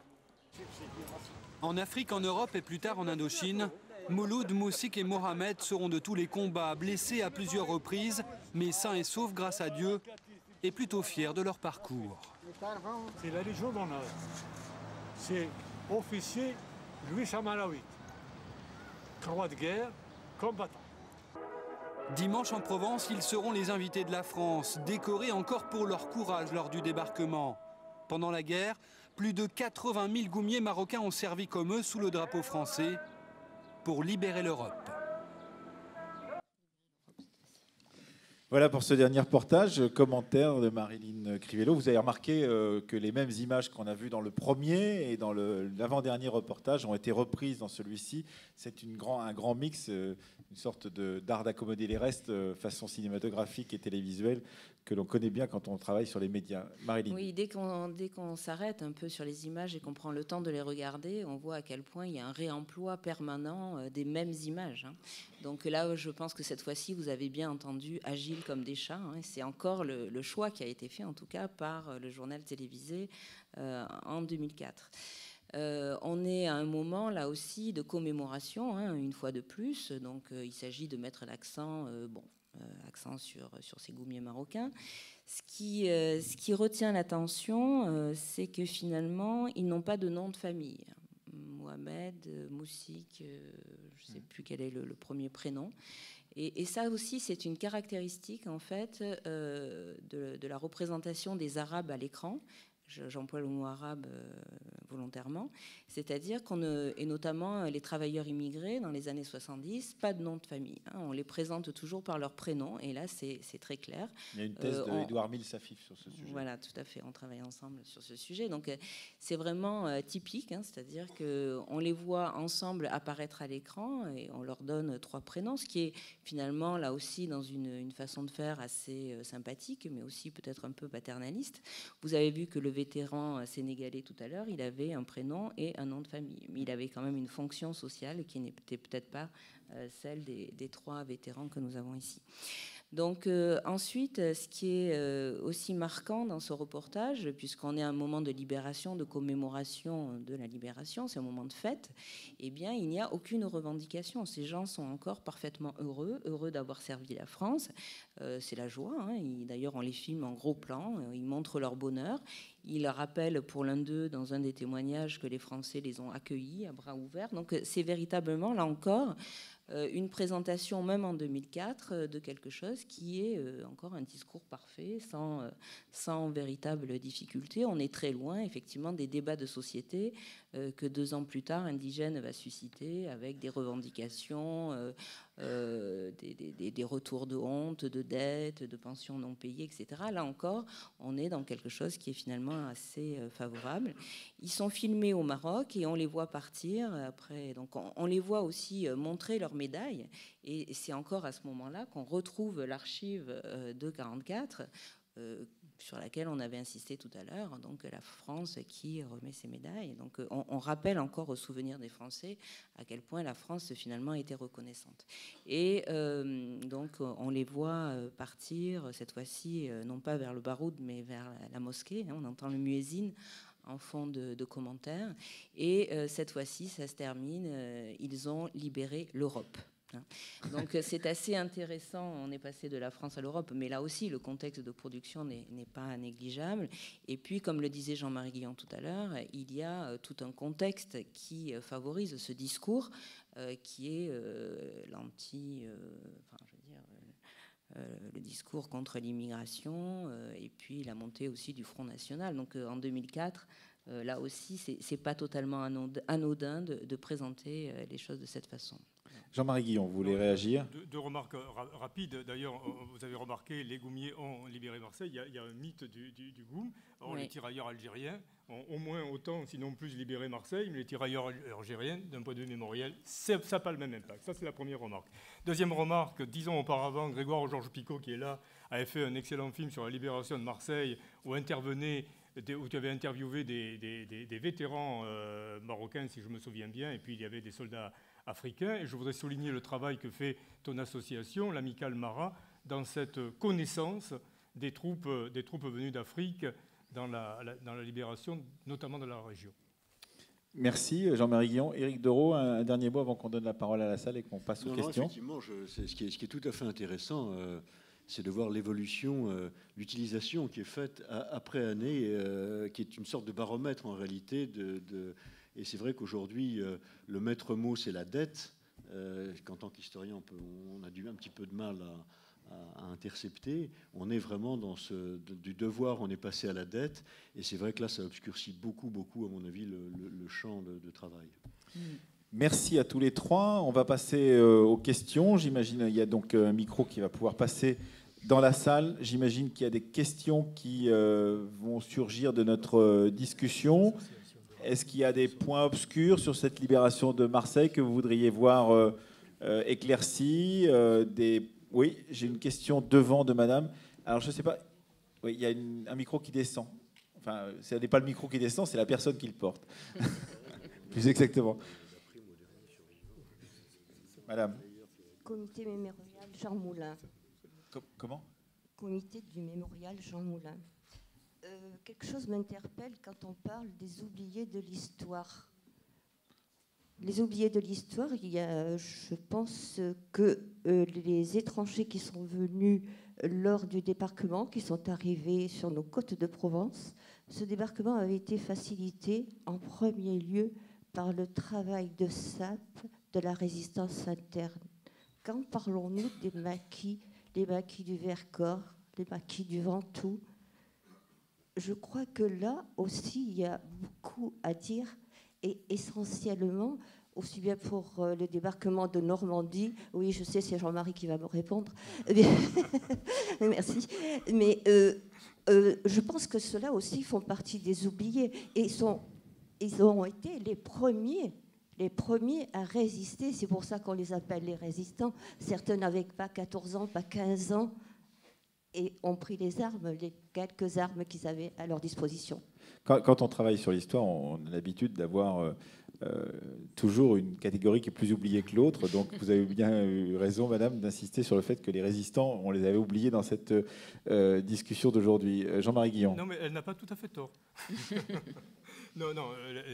En Afrique, en Europe et plus tard en Indochine, Mouloud, Moussik et Mohamed seront de tous les combats, blessés à plusieurs reprises, mais sains et saufs grâce à Dieu, et plutôt fiers de leur parcours. C'est la Légion d'honneur. C'est officier Louis Chamalaoui, croix de guerre, combattant. Dimanche en Provence, ils seront les invités de la France, décorés encore pour leur courage lors du débarquement. Pendant la guerre, plus de 80 000 goumiers marocains ont servi comme eux sous le drapeau français pour libérer l'Europe. Voilà pour ce dernier reportage. Commentaire de Marilyn Crivello. Vous avez remarqué que les mêmes images qu'on a vues dans le premier et dans l'avant-dernier reportage ont été reprises dans celui-ci. C'est un grand mix, une sorte d'art d'accommoder les restes façon cinématographique et télévisuelle que l'on connaît bien quand on travaille sur les médias. Marilyn. Oui, dès qu'on s'arrête un peu sur les images et qu'on prend le temps de les regarder, on voit à quel point il y a un réemploi permanent des mêmes images. Hein. Donc là, je pense que cette fois-ci, vous avez bien entendu Agile comme des chats. Hein. C'est encore le choix qui a été fait, en tout cas, par le journal télévisé en 2004. On est à un moment, là aussi, de commémoration, hein, une fois de plus. Donc il s'agit de mettre l'accent... accent sur ces goumiers marocains. Ce qui retient l'attention, c'est que finalement, ils n'ont pas de nom de famille. Mohamed, Moussik, je ne sais plus quel est le premier prénom. Et ça aussi, c'est une caractéristique, en fait, de la représentation des Arabes à l'écran. J'emploie le mot arabe volontairement, c'est-à-dire et notamment les travailleurs immigrés dans les années 70, pas de nom de famille. Hein, on les présente toujours par leur prénom, et là c'est très clair. Il y a une thèse d'Edouard Mille-Safif sur ce sujet. Voilà, tout à fait, on travaille ensemble sur ce sujet. Donc c'est vraiment typique, hein, c'est-à-dire qu'on les voit ensemble apparaître à l'écran et on leur donne 3 prénoms, ce qui est finalement là aussi dans une façon de faire assez sympathique, mais aussi peut-être un peu paternaliste. Vous avez vu que le vétéran sénégalais tout à l'heure, il avait un prénom et un nom de famille. Mais il avait quand même une fonction sociale qui n'était peut-être pas celle des 3 vétérans que nous avons ici. Donc ensuite, ce qui est aussi marquant dans ce reportage, puisqu'on est à un moment de libération, de commémoration de la libération, c'est un moment de fête, eh bien, il n'y a aucune revendication. Ces gens sont encore parfaitement heureux d'avoir servi la France. C'est la joie. Hein. D'ailleurs, on les filme en gros plan, ils montrent leur bonheur. Ils rappellent pour l'un d'eux, dans un des témoignages, que les Français les ont accueillis à bras ouverts. Donc c'est véritablement, là encore, une présentation, même en 2004, de quelque chose qui est encore un discours parfait, sans véritable difficulté. On est très loin, effectivement, des débats de société que 2 ans plus tard, Indigène va susciter avec des revendications, des retours de honte, de dettes, de pensions non payées, etc. Là encore, on est dans quelque chose qui est finalement assez favorable. Ils sont filmés au Maroc et on les voit partir après. Donc on les voit aussi montrer leurs médailles. Et c'est encore à ce moment-là qu'on retrouve l'archive de 1944, sur laquelle on avait insisté tout à l'heure, donc la France qui remet ses médailles. Donc on rappelle encore au souvenir des Français à quel point la France finalement était reconnaissante. Et donc on les voit partir cette fois-ci, non pas vers le Baroud, mais vers la mosquée. On entend le muezzin en fond de commentaires. Et cette fois-ci, ça se termine. Ils ont libéré l'Europe. Donc c'est assez intéressant, on est passé de la France à l'Europe, mais là aussi le contexte de production n'est pas négligeable. Et puis, comme le disait Jean-Marie Guillon tout à l'heure, il y a tout un contexte qui favorise ce discours qui est le discours contre l'immigration et puis la montée aussi du Front National. Donc en 2004, là aussi, c'est pas totalement anodin de présenter les choses de cette façon. Jean-Marie Guillon, vous voulez réagir ? 2 remarques rapides. D'ailleurs, vous avez remarqué, les Goumiers ont libéré Marseille. Il y a un mythe du Goum. Or, oui. Les tirailleurs algériens ont au moins autant, sinon plus, libéré Marseille. Mais les tirailleurs algériens, d'un point de vue mémoriel, ça n'a pas le même impact. Ça, c'est la première remarque. Deuxième remarque, 10 ans auparavant, Grégoire Georges-Picot, qui est là, avait fait un excellent film sur la libération de Marseille, où intervenait où tu avais interviewé des vétérans marocains, si je me souviens bien, et puis il y avait des soldats africains. Et je voudrais souligner le travail que fait ton association, l'Amicale Mara, dans cette connaissance des troupes venues d'Afrique dans la libération, notamment de la région. Merci Jean-Marie Guillon. Éric Dereau, un dernier mot avant qu'on donne la parole à la salle et qu'on passe aux questions. Effectivement, ce qui est tout à fait intéressant, c'est de voir l'évolution, l'utilisation qui est faite après année, qui est une sorte de baromètre en réalité. Et c'est vrai qu'aujourd'hui, le maître mot, c'est la dette, qu'en tant qu'historien, on a un petit peu de mal à intercepter. On est vraiment dans du devoir, on est passé à la dette, et c'est vrai que là, ça obscurcit beaucoup, à mon avis, le champ de travail. Merci à tous les trois. On va passer aux questions. J'imagine qu'il y a donc un micro qui va pouvoir passer dans la salle. J'imagine qu'il y a des questions qui vont surgir de notre discussion. Est-ce qu'il y a des points obscurs sur cette libération de Marseille que vous voudriez voir éclaircis Oui, j'ai une question devant de madame. Alors, je ne sais pas. Oui, il y a un micro qui descend. Enfin, ce n'est pas le micro qui descend, c'est la personne qui le porte. Plus exactement. Madame. Comité mémorial Jean Moulin. Comment? Comité du mémorial Jean Moulin. Quelque chose m'interpelle quand on parle des oubliés de l'histoire. Les oubliés de l'histoire, il y a, je pense que les étrangers qui sont venus lors du débarquement, qui sont arrivés sur nos côtes de Provence, ce débarquement avait été facilité en premier lieu par le travail de sape de la résistance interne. Quand parlons-nous des maquis du Vercors, les maquis du Ventoux? Je crois que là aussi, il y a beaucoup à dire. Et essentiellement, aussi bien pour le débarquement de Normandie, oui, je sais, c'est Jean-Marie qui va me répondre. Merci. Mais je pense que ceux-là aussi font partie des oubliés. Et ils ont été les premiers à résister. C'est pour ça qu'on les appelle les résistants. Certains n'avaient pas 14 ans, pas 15 ans, et ont pris les armes, les quelques armes qu'ils avaient à leur disposition. Quand on travaille sur l'histoire, on a l'habitude d'avoir toujours une catégorie qui est plus oubliée que l'autre. Donc vous avez bien eu raison, madame, d'insister sur le fait que les résistants, on les avait oubliés dans cette discussion d'aujourd'hui. Jean-Marie Guillon. Non, mais elle n'a pas tout à fait tort. Non,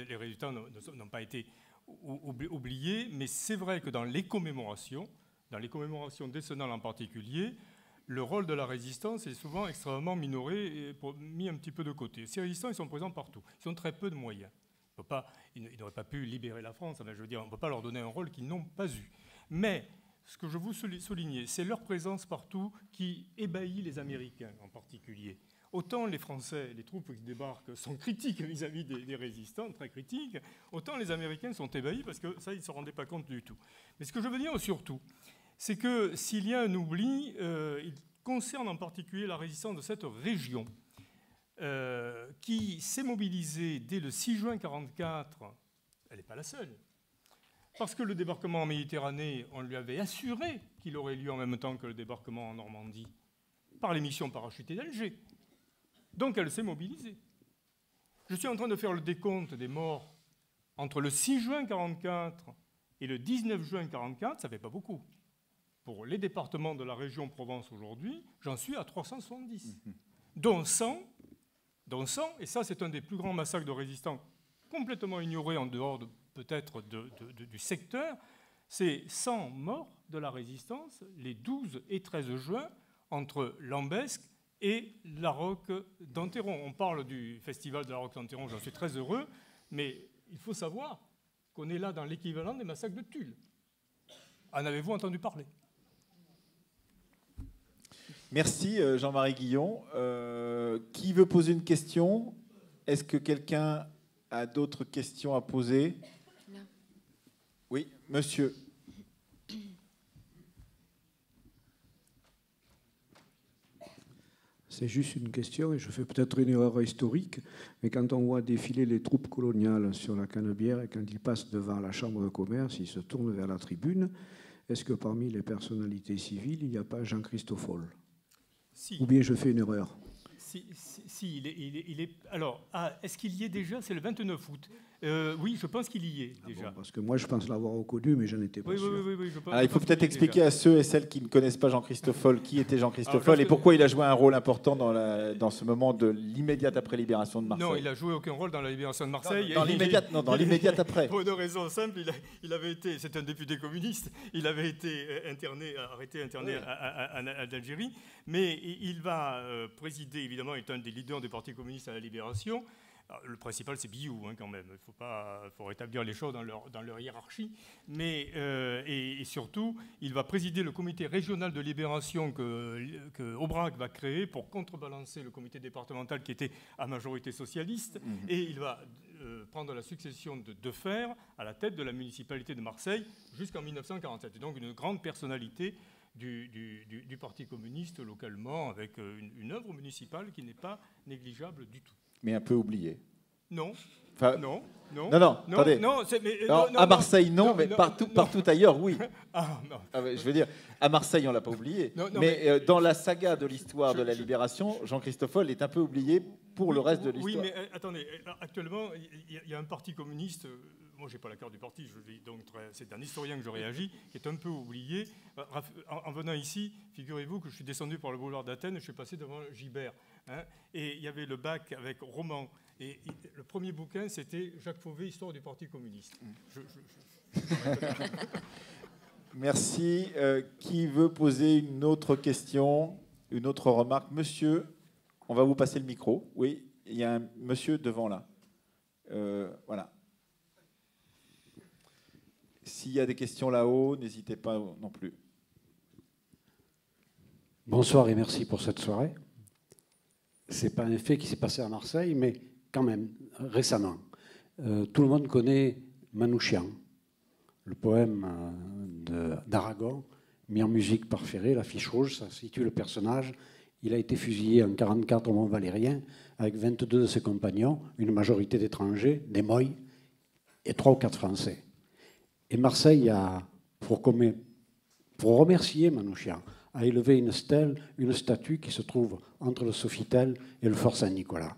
les résistants n'ont pas été oubliés, mais c'est vrai que dans les commémorations décennales en particulier, le rôle de la résistance est souvent extrêmement minoré et mis un petit peu de côté. Ces résistants, ils sont présents partout. Ils ont très peu de moyens. Ils n'auraient pas pu libérer la France. Enfin, je veux dire, on ne peut pas leur donner un rôle qu'ils n'ont pas eu. Mais ce que je veux souligner, c'est leur présence partout qui ébahit les Américains en particulier. Autant les Français, les troupes qui débarquent sont critiques vis-à-vis des résistants, très critiques, autant les Américains sont ébahis parce que ça, ils ne se rendaient pas compte du tout. Mais ce que je veux dire surtout, c'est que s'il y a un oubli, il concerne en particulier la résistance de cette région qui s'est mobilisée dès le 6 juin 1944. Elle n'est pas la seule. Parce que le débarquement en Méditerranée, on lui avait assuré qu'il aurait lieu en même temps que le débarquement en Normandie, par les missions parachutées d'Alger. Donc elle s'est mobilisée. Je suis en train de faire le décompte des morts entre le 6 juin 1944 et le 19 juin 1944, ça ne fait pas beaucoup. Pour les départements de la région Provence aujourd'hui, j'en suis à 370, dont 100, et ça c'est un des plus grands massacres de résistants complètement ignorés en dehors peut-être du secteur, c'est 100 morts de la résistance les 12 et 13 juin entre Lambesc et la Roque d'Enterron. On parle du festival de la Roque d'Enterron, j'en suis très heureux, mais il faut savoir qu'on est là dans l'équivalent des massacres de Tulle. En avez-vous entendu parler ? Merci Jean-Marie Guillon. Qui veut poser une question? Est-ce que quelqu'un a d'autres questions à poser? Non. Oui, monsieur. C'est juste une question, et je fais peut-être une erreur historique, mais quand on voit défiler les troupes coloniales sur la Canebière et quand ils passent devant la Chambre de commerce, ils se tournent vers la tribune, est-ce que parmi les personnalités civiles, il n'y a pas Jean Christofol? Si. Ou bien je fais une erreur? Si, il est. Alors, est-ce qu'il y est déjà? C'est le 29 août. Oui, je pense qu'il y est déjà. Bon, parce que moi, je pense l'avoir reconnu, mais je n'en étais pas sûr. Oui, je pense, alors, il faut peut-être expliquer à ceux et celles qui ne connaissent pas Jean-Christophe Foll qui était Jean-Christophe Foll et pourquoi il a joué un rôle important dans ce moment de l'immédiate après libération de Marseille. Non, il n'a joué aucun rôle dans la libération de Marseille. Dans l'immédiate après. Pour une raison simple, il avait été, c'est un député communiste, il avait été arrêté en Algérie, mais il va présider, évidemment, il est un des leaders du Parti communiste à la libération. Alors, le principal, c'est Biou, quand même. Il faut rétablir les choses dans leur hiérarchie. Mais, et surtout, il va présider le comité régional de libération que Aubrac va créer pour contrebalancer le comité départemental qui était à majorité socialiste. Et il va prendre la succession de Defer à la tête de la municipalité de Marseille jusqu'en 1947. Donc une grande personnalité du Parti communiste localement, avec une œuvre municipale qui n'est pas négligeable du tout. Mais un peu oublié. Non. Enfin, non, attendez. À Marseille, non, mais partout ailleurs, oui. Je veux dire, à Marseille, on ne l'a pas oublié. Mais dans la saga de l'histoire de la libération, Jean-Christophe Foll est un peu oublié pour le reste de l'histoire. Oui, mais attendez, actuellement, il y a un parti communiste. Moi, je n'ai pas la carte du parti, donc c'est un historien que je réagis, qui est un peu oublié. En venant ici, figurez-vous que je suis descendu par le boulevard d'Athènes et je suis passé devant Gibert. Et il y avait le bac avec roman. Et le premier bouquin, c'était Jacques Fauvet, Histoire du Parti communiste. Merci. Qui veut poser une autre question, une autre remarque? Monsieur, on va vous passer le micro. Oui, il y a un monsieur devant là. Voilà. S'il y a des questions là-haut, n'hésitez pas non plus. Bonsoir et merci pour cette soirée. Ce n'est pas un fait qui s'est passé à Marseille, mais quand même, récemment. Tout le monde connaît Manouchian, le poème d'Aragon, mis en musique par Ferré, l'affiche rouge, ça situe le personnage. Il a été fusillé en 1944 au Mont-Valérien avec 22 de ses compagnons, une majorité d'étrangers, des Moy, et 3 ou 4 Français. Et Marseille, pour remercier Manouchian, a élevé une statue qui se trouve entre le Sofitel et le Fort Saint-Nicolas.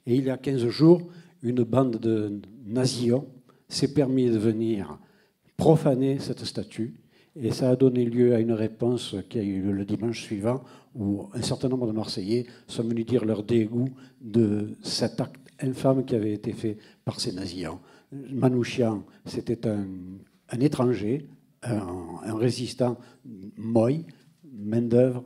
Et il y a 15 jours, une bande de nazillons s'est permis de venir profaner cette statue. Et ça a donné lieu à une réponse qui a eu le dimanche suivant, où un certain nombre de Marseillais sont venus dire leur dégoût de cet acte infâme qui avait été fait par ces nazillons. Manouchian, c'était un étranger, un résistant Moy, main-d'œuvre,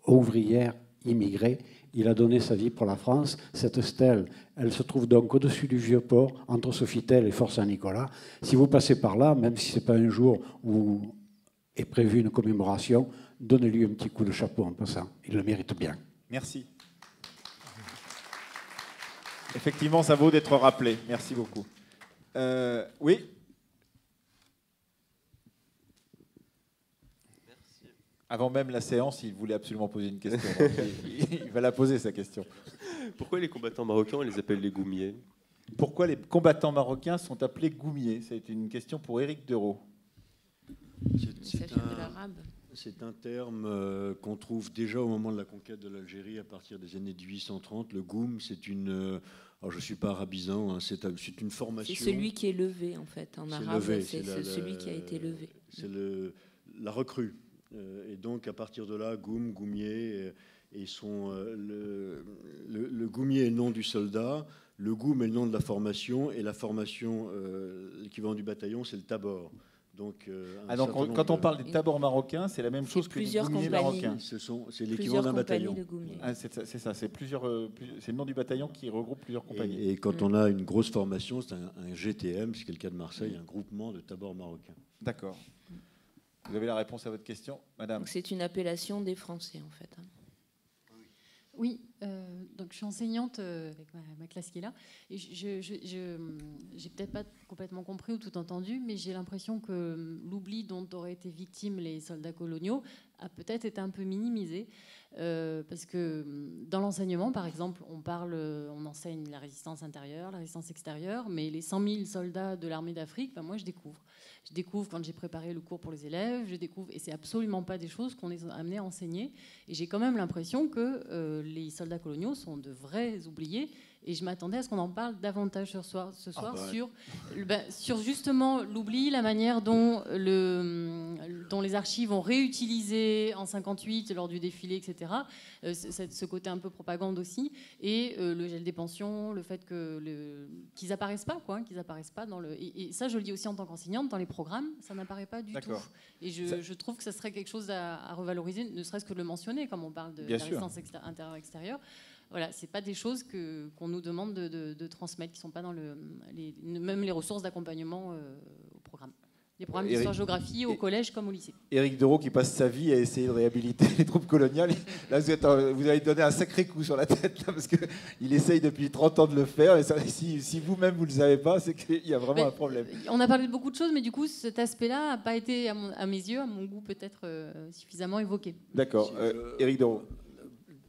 ouvrière, immigrée. Il a donné sa vie pour la France. Cette stèle, elle se trouve donc au-dessus du Vieux-Port, entre Sofitel et Fort Saint-Nicolas. Si vous passez par là, même si ce n'est pas un jour où est prévue une commémoration, donnez-lui un petit coup de chapeau en passant. Il le mérite bien. Merci. Effectivement, ça vaut d'être rappelé. Merci beaucoup. Oui. Avant même la séance, il voulait absolument poser une question. Il va la poser, sa question. Pourquoi les combattants marocains, on les appelle les goumiers? Pourquoi les combattants marocains sont appelés goumiers? C'est une question pour Éric Dereau. C'est un terme qu'on trouve déjà au moment de la conquête de l'Algérie, à partir des années 1830. Le goum, c'est une... Alors, je ne suis pas arabisant, hein, c'est une formation... C'est celui qui est levé, en fait. En arabe, c'est celui qui a été levé. C'est la recrue. Et donc, à partir de là, goum, goumier, et le goumier est le nom du soldat, le goum est le nom de la formation, et la formation, l'équivalent du bataillon, c'est le tabor. Donc, quand on parle des tabors marocains, c'est la même chose que les goumiers marocains. C'est l'équivalent d'un bataillon. C'est ça, c'est le nom du bataillon qui regroupe plusieurs compagnies. Et quand on a une grosse formation, c'est un GTM, c'est le cas de Marseille, un groupement de tabors marocains. D'accord. Vous avez la réponse à votre question, madame? C'est une appellation des Français, en fait. Oui, donc je suis enseignante avec ma classe qui est là. Et j'ai peut-être pas complètement compris ou tout entendu, mais j'ai l'impression que l'oubli dont auraient été victimes les soldats coloniaux a peut-être été un peu minimisé. Parce que dans l'enseignement, par exemple, on enseigne la résistance intérieure, la résistance extérieure, mais les 100 000 soldats de l'armée d'Afrique, moi je découvre. Je découvre quand j'ai préparé le cours pour les élèves, je découvre, et c'est absolument pas des choses qu'on est amené à enseigner. Et j'ai quand même l'impression que les soldats coloniaux sont de vrais oubliés. Et je m'attendais à ce qu'on en parle davantage ce soir sur justement l'oubli, la manière dont les archives ont réutilisé en 58 lors du défilé, etc. Ce côté un peu propagande aussi, et le gel des pensions, le fait qu'ils apparaissent pas, qu'ils apparaissent pas dans le. Et ça, je le dis aussi en tant qu'enseignante, dans les programmes, ça n'apparaît pas du tout. Et je trouve que ça serait quelque chose à revaloriser, ne serait-ce que de le mentionner, comme on parle de la résistance intérieure-extérieure. Voilà, c'est pas des choses qu'on nous demande de transmettre, qui sont pas dans même les ressources d'accompagnement au programme. Les programmes d'histoire-géographie au collège comme au lycée. Éric Dereau qui passe sa vie à essayer de réhabiliter les troupes coloniales. Là, vous allez donner un sacré coup sur la tête, là, parce qu'il essaye depuis 30 ans de le faire. Et ça, si vous-même, vous ne le savez pas, c'est qu'il y a vraiment un problème. On a parlé de beaucoup de choses, mais du coup, cet aspect-là n'a pas été, à mes yeux, à mon goût, peut-être suffisamment évoqué. D'accord. Éric Dereau.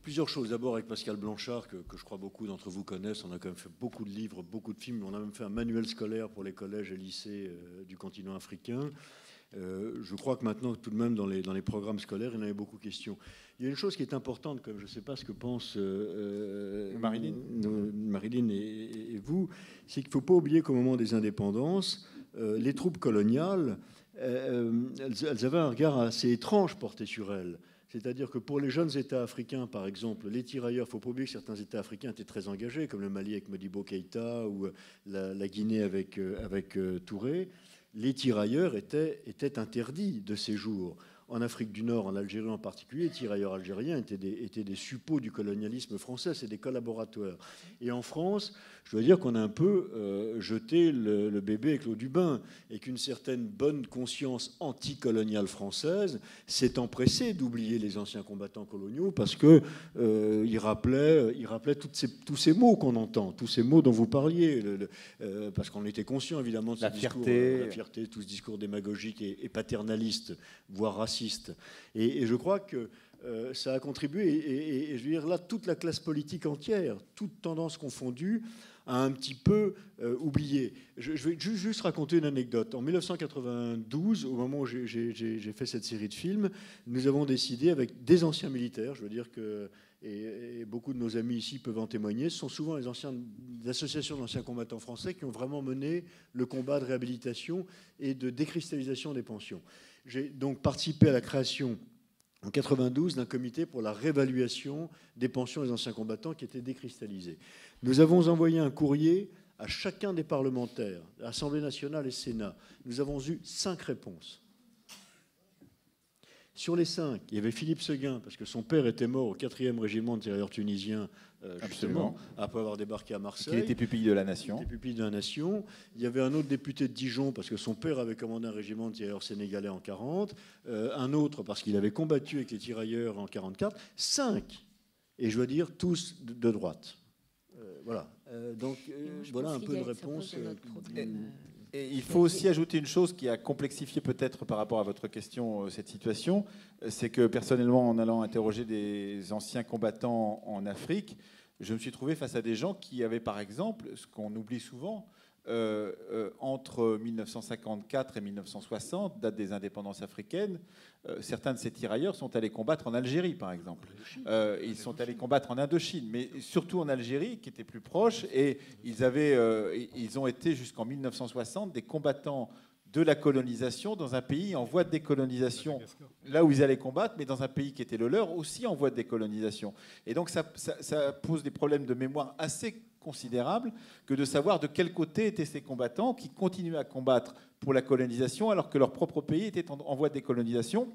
Plusieurs choses. D'abord avec Pascal Blanchard, que je crois beaucoup d'entre vous connaissent. On a quand même fait beaucoup de livres, beaucoup de films. On a même fait un manuel scolaire pour les collèges et lycées du continent africain. Je crois que maintenant, tout de même, dans les programmes scolaires, il y en avait beaucoup de questions. Il y a une chose qui est importante, comme je ne sais pas ce que pense Marilyn et vous, c'est qu'il ne faut pas oublier qu'au moment des indépendances, les troupes coloniales, elles avaient un regard assez étrange porté sur elles. C'est-à-dire que pour les jeunes États africains, par exemple, les tirailleurs, il ne faut pas oublier que certains États africains étaient très engagés, comme le Mali avec Modibo Keïta ou la Guinée avec Touré. Les tirailleurs étaient interdits de séjour. En Afrique du Nord, en Algérie en particulier, les tirailleurs algériens étaient des suppôts du colonialisme français, c'est des collaborateurs. Et en France, je dois dire qu'on a un peu jeté le bébé avec l'eau du bain, et qu'une certaine bonne conscience anticoloniale française s'est empressée d'oublier les anciens combattants coloniaux parce qu'ils rappelaient tous ces mots qu'on entend, tous ces mots dont vous parliez, parce qu'on était conscient évidemment de ce discours, la fierté, tout ce discours démagogique et paternaliste, voire raciste. Et je crois que ça a contribué, et je veux dire là, toute la classe politique entière, toute tendance confondue, a un petit peu oublié. Je vais juste raconter une anecdote. En 1992, au moment où j'ai fait cette série de films, nous avons décidé avec des anciens militaires, je veux dire que, et beaucoup de nos amis ici peuvent en témoigner, ce sont souvent les associations d'anciens combattants français qui ont vraiment mené le combat de réhabilitation et de décristallisation des pensions. J'ai donc participé à la création en 92 d'un comité pour la réévaluation des pensions des anciens combattants qui étaient décristallisés. Nous avons envoyé un courrier à chacun des parlementaires, Assemblée nationale et Sénat. Nous avons eu 5 réponses. Sur les 5, il y avait Philippe Seguin, parce que son père était mort au 4e régiment de tirailleurs tunisiens, justement, après avoir débarqué à Marseille. Qui était pupille de la Nation. Il y avait un autre député de Dijon, parce que son père avait commandé un régiment de tirailleurs sénégalais en 40. Un autre, parce qu'il avait combattu avec les tirailleurs en 44. 5, et je dois dire, tous de droite. Voilà. Donc, voilà un peu de réponse. Et il faut aussi ajouter une chose qui a complexifié peut-être par rapport à votre question cette situation, c'est que personnellement, en allant interroger des anciens combattants en Afrique, je me suis trouvé face à des gens qui avaient par exemple, ce qu'on oublie souvent, entre 1954 et 1960, date des indépendances africaines, certains de ces tirailleurs sont allés combattre en Algérie, par exemple. Ils sont allés combattre en Indochine, mais surtout en Algérie, qui était plus proche, et ils ont été jusqu'en 1960 des combattants de la colonisation dans un pays en voie de décolonisation, là où ils allaient combattre, mais dans un pays qui était le leur, aussi en voie de décolonisation. Et donc ça pose des problèmes de mémoire assez considérables que de savoir de quel côté étaient ces combattants qui continuaient à combattre pour la colonisation alors que leur propre pays était en voie de décolonisation.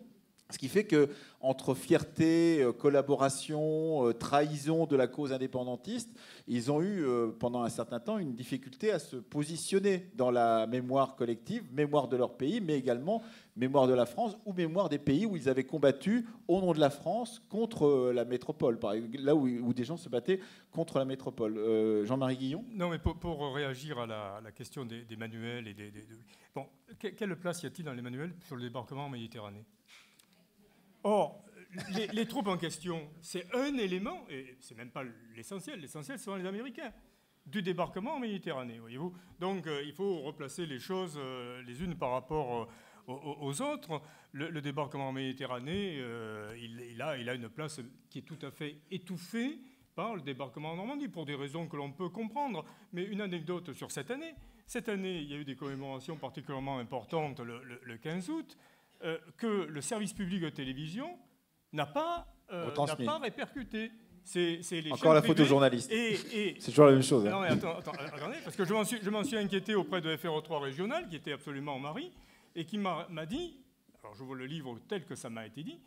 Ce qui fait que entre fierté, collaboration, trahison de la cause indépendantiste, ils ont eu pendant un certain temps une difficulté à se positionner dans la mémoire collective, mémoire de leur pays, mais également mémoire de la France ou mémoire des pays où ils avaient combattu au nom de la France contre la métropole, par exemple, là où des gens se battaient contre la métropole. Jean-Marie Guillon ? Non, mais pour réagir à la question des manuels et Bon, quelle place y a-t-il dans les manuels sur le débarquement en Méditerranée ? Or, les troupes en question, c'est un élément, et c'est même pas l'essentiel. L'essentiel, ce sont les Américains, du débarquement en Méditerranée, voyez-vous. Donc, il faut replacer les choses les unes par rapport aux autres. Le débarquement en Méditerranée, il a une place qui est tout à fait étouffée par le débarquement en Normandie, pour des raisons que l'on peut comprendre. Mais une anecdote sur cette année. Cette année, il y a eu des commémorations particulièrement importantes le 15 août, que le service public de télévision n'a pas répercuté. C'est les encore la faute aux journalistes. C'est toujours la même chose. Non, mais attendez, parce que je m'en suis inquiété auprès de FRO3 régional, qui était absolument en Marie, et qui m'a dit, alors je vous le livre tel que ça m'a été dit,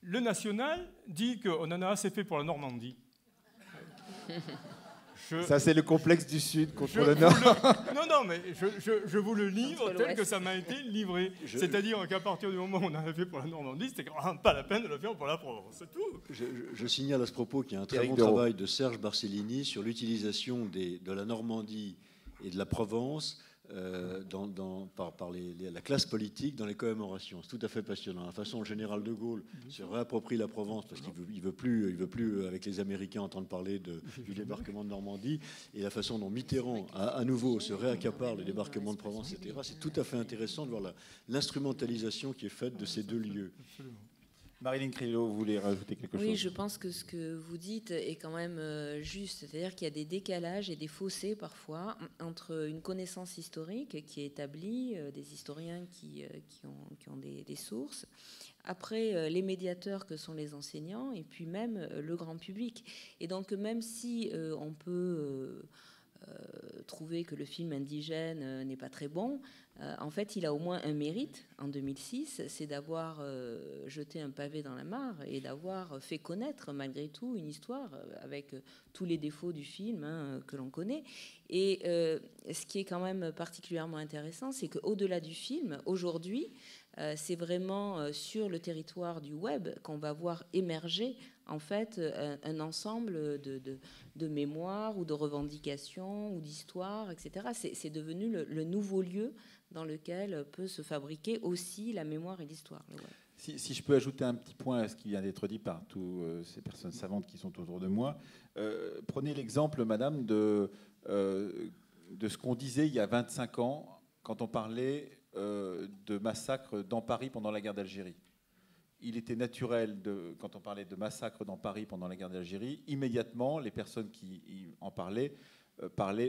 le national dit qu'on en a assez fait pour la Normandie. Ça, c'est le complexe du Sud contre le Nord. Non, mais je vous le livre tel que ça m'a été livré. C'est-à-dire qu'à partir du moment où on en a fait pour la Normandie, c'était vraiment pas la peine de le faire pour la Provence. C'est tout. Je signale à ce propos qu'il y a un très bon travail de Serge Barcellini sur l'utilisation de la Normandie et de la Provence par la classe politique dans les commémorations. C'est tout à fait passionnant. La façon dont le général de Gaulle se réapproprie la Provence parce qu'il veut plus avec les Américains entendre parler du débarquement de Normandie, et la façon dont Mitterrand à nouveau se réaccapare le débarquement de Provence, etc. C'est tout à fait intéressant de voir l'instrumentalisation qui est faite de ces deux lieux. Absolument. Marilyn Criollo, vous voulez rajouter quelque chose? Oui, je pense que ce que vous dites est quand même juste. C'est-à-dire qu'il y a des décalages et des fossés parfois entre une connaissance historique qui est établie, des historiens qui ont des sources, après les médiateurs que sont les enseignants, et puis même le grand public. Et donc même si on peut trouver que le film Indigène n'est pas très bon, en fait, il a au moins un mérite en 2006, c'est d'avoir jeté un pavé dans la mare et d'avoir fait connaître malgré tout une histoire avec tous les défauts du film que l'on connaît. Et ce qui est quand même particulièrement intéressant, c'est qu'au-delà du film, aujourd'hui, c'est vraiment sur le territoire du web qu'on va voir émerger en fait un ensemble de mémoires ou de revendications ou d'histoires, etc. C'est devenu le nouveau lieu dans lequel peut se fabriquer aussi la mémoire et l'histoire. Si je peux ajouter un petit point à ce qui vient d'être dit par toutes ces personnes savantes qui sont autour de moi, prenez l'exemple, madame, de ce qu'on disait il y a 25 ans quand on parlait de massacres dans Paris pendant la guerre d'Algérie. Il était naturel, quand on parlait de massacres dans Paris pendant la guerre d'Algérie, immédiatement, les personnes qui en parlaient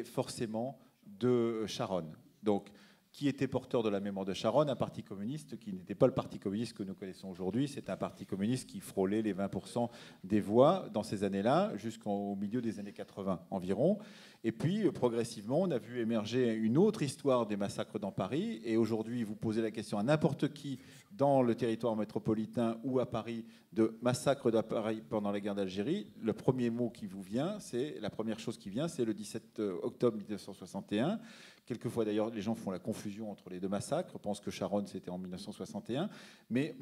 forcément de Charonne. Donc, qui était porteur de la mémoire de Charonne? Un parti communiste qui n'était pas le parti communiste que nous connaissons aujourd'hui. C'est un parti communiste qui frôlait les 20% des voix dans ces années-là, jusqu'au milieu des années 80 environ. Et puis, progressivement, on a vu émerger une autre histoire des massacres dans Paris. Et aujourd'hui, vous posez la question à n'importe qui dans le territoire métropolitain ou à Paris de massacres de Paris pendant la guerre d'Algérie. La première chose qui vient, c'est le 17 octobre 1961. Quelquefois, d'ailleurs, les gens font la confusion entre les deux massacres, pensent que Charonne, c'était en 1961. Mais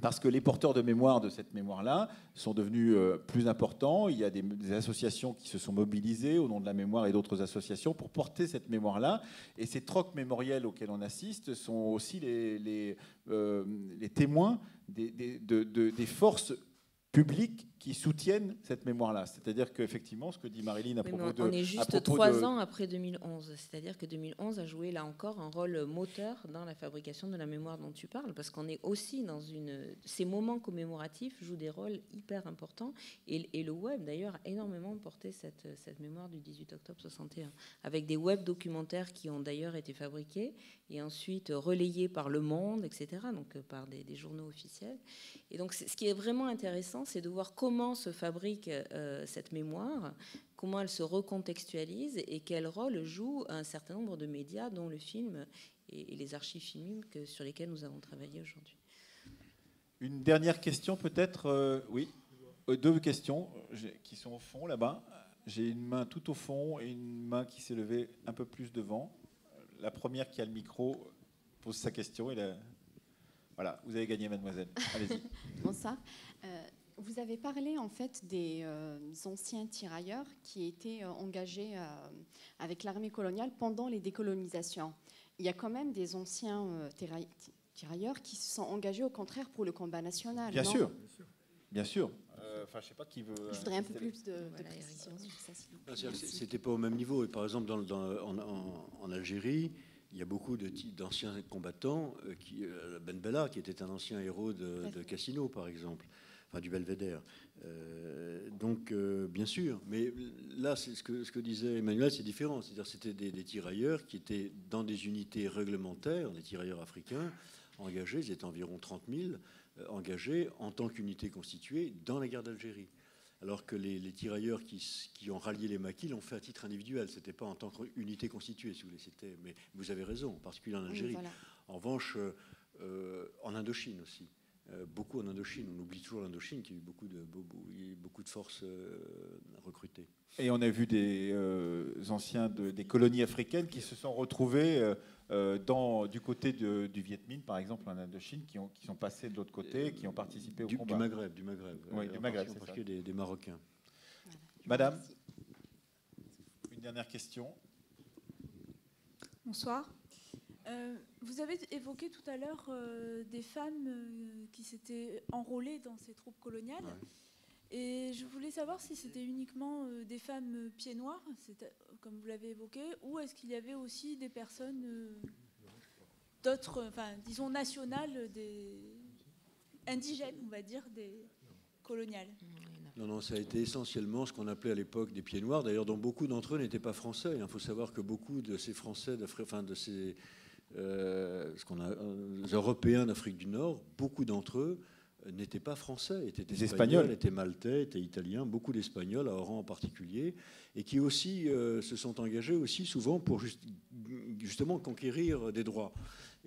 parce que les porteurs de mémoire de cette mémoire-là sont devenus plus importants. Il y a des associations qui se sont mobilisées au nom de la mémoire et d'autres associations pour porter cette mémoire-là. Et ces trocs mémoriels auxquels on assiste sont aussi les témoins des forces publics qui soutiennent cette mémoire-là. C'est-à-dire qu'effectivement, ce que dit Marilyn à propos de... On est juste 3 ans après 2011. C'est-à-dire que 2011 a joué là encore un rôle moteur dans la fabrication de la mémoire dont tu parles, parce qu'on est aussi dans ces moments commémoratifs jouent des rôles hyper importants. Et le web, d'ailleurs, a énormément porté cette mémoire du 18 octobre 61, avec des web documentaires qui ont d'ailleurs été fabriqués et ensuite relayés par Le Monde, etc., donc par des journaux officiels. Et donc, ce qui est vraiment intéressant, c'est de voir comment se fabrique cette mémoire, comment elle se recontextualise et quel rôle joue un certain nombre de médias, dont le film et les archives filmiques sur lesquelles nous avons travaillé aujourd'hui. Une dernière question peut-être, oui. 2 questions qui sont au fond là-bas. J'ai une main tout au fond et une main qui s'est levée un peu plus devant. La première qui a le micro pose sa question. Voilà, vous avez gagné, mademoiselle. Allez-y. Bonsoir. Vous avez parlé en fait des anciens tirailleurs qui étaient engagés avec l'armée coloniale pendant les décolonisations. Il y a quand même des anciens tirailleurs qui se sont engagés au contraire pour le combat national. Bien non sûr, bien sûr. Enfin, je sais pas qui veut. Je voudrais un peu plus de précision sur ça. C'était pas au même niveau. Et par exemple, en Algérie, il y a beaucoup d'anciens combattants, Ben Bella, qui était un ancien héros de Cassino, par exemple, enfin du Belvédère. Donc, bien sûr. Mais là, ce que disait Emmanuel, c'est différent. C'est-à-dire, c'était des tirailleurs qui étaient dans des unités réglementaires, des tirailleurs africains engagés. Ils étaient environ 30 000 engagés en tant qu'unité constituée dans la guerre d'Algérie. Alors que les tirailleurs qui ont rallié les maquis l'ont fait à titre individuel. Ce n'était pas en tant qu'unité constituée, si vous voulez. Mais vous avez raison, en particulier en Algérie. Oui, voilà. En revanche, en Indochine aussi. Beaucoup en Indochine. On oublie toujours l'Indochine, qui a eu beaucoup de forces recrutées. Et on a vu des anciens des colonies africaines qui se sont retrouvés du côté du Viet Minh, par exemple, en Indochine, qui sont passés de l'autre côté, qui ont participé au combat. Du Maghreb. Oui, du Maghreb, c'est ça. Des Marocains. Voilà. Madame, une dernière question. Bonsoir. Vous avez évoqué tout à l'heure des femmes qui s'étaient enrôlées dans ces troupes coloniales. Ouais. Et je voulais savoir si c'était uniquement des femmes pieds noirs, comme vous l'avez évoqué, ou est-ce qu'il y avait aussi des personnes d'autres, enfin, disons nationales, indigènes, on va dire, des coloniales. Non, ça a été essentiellement ce qu'on appelait à l'époque des pieds noirs, d'ailleurs dont beaucoup d'entre eux n'étaient pas français. Il faut savoir que beaucoup de ces Français, les Européens d'Afrique du Nord, beaucoup d'entre eux n'étaient pas français, étaient espagnols, étaient maltais, étaient italiens, beaucoup d'Espagnols, à Oran en particulier, et qui aussi se sont engagés aussi souvent pour justement conquérir des droits.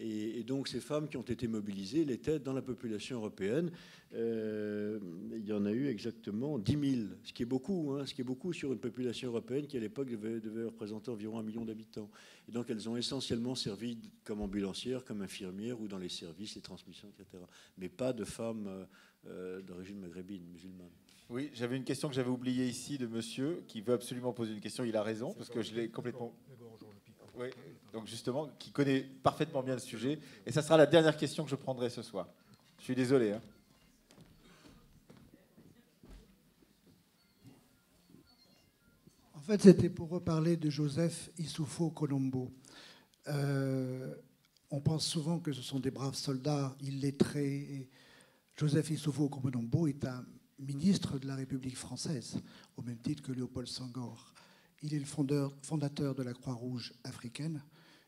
Et donc ces femmes qui ont été mobilisées l'étaient dans la population européenne. Il y en a eu exactement 10 000, ce qui est beaucoup sur une population européenne qui à l'époque devait représenter environ 1 million d'habitants. Et donc elles ont essentiellement servi comme ambulancières, comme infirmières ou dans les services, les transmissions, etc. Mais pas de femmes d'origine maghrébine, musulmane. Oui, j'avais une question que j'avais oubliée ici de monsieur qui veut absolument poser une question. Il a raison, parce que je l'ai complètement... Oui, donc justement, qui connaît parfaitement bien le sujet. Et ça sera la dernière question que je prendrai ce soir. Je suis désolé. En fait, c'était pour reparler de Joseph Issoufou Colombo. On pense souvent que ce sont des braves soldats illettrés. Joseph Issoufou Colombo est un ministre de la République française, au même titre que Léopold Senghor. Il est le fondateur de la Croix-Rouge africaine.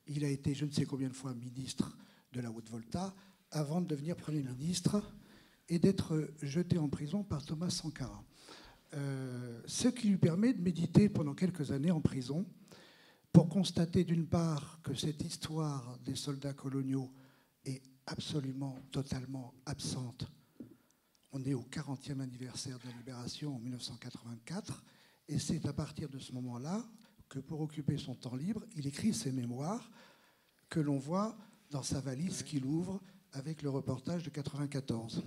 Il a été je ne sais combien de fois ministre de la Haute-Volta avant de devenir Premier ministre et d'être jeté en prison par Thomas Sankara. Ce qui lui permet de méditer pendant quelques années en prison pour constater d'une part que cette histoire des soldats coloniaux est absolument, totalement absente. On est au 40e anniversaire de la libération en 1984. Et c'est à partir de ce moment-là que, pour occuper son temps libre, il écrit ses mémoires que l'on voit dans sa valise qu'il ouvre avec le reportage de 1994.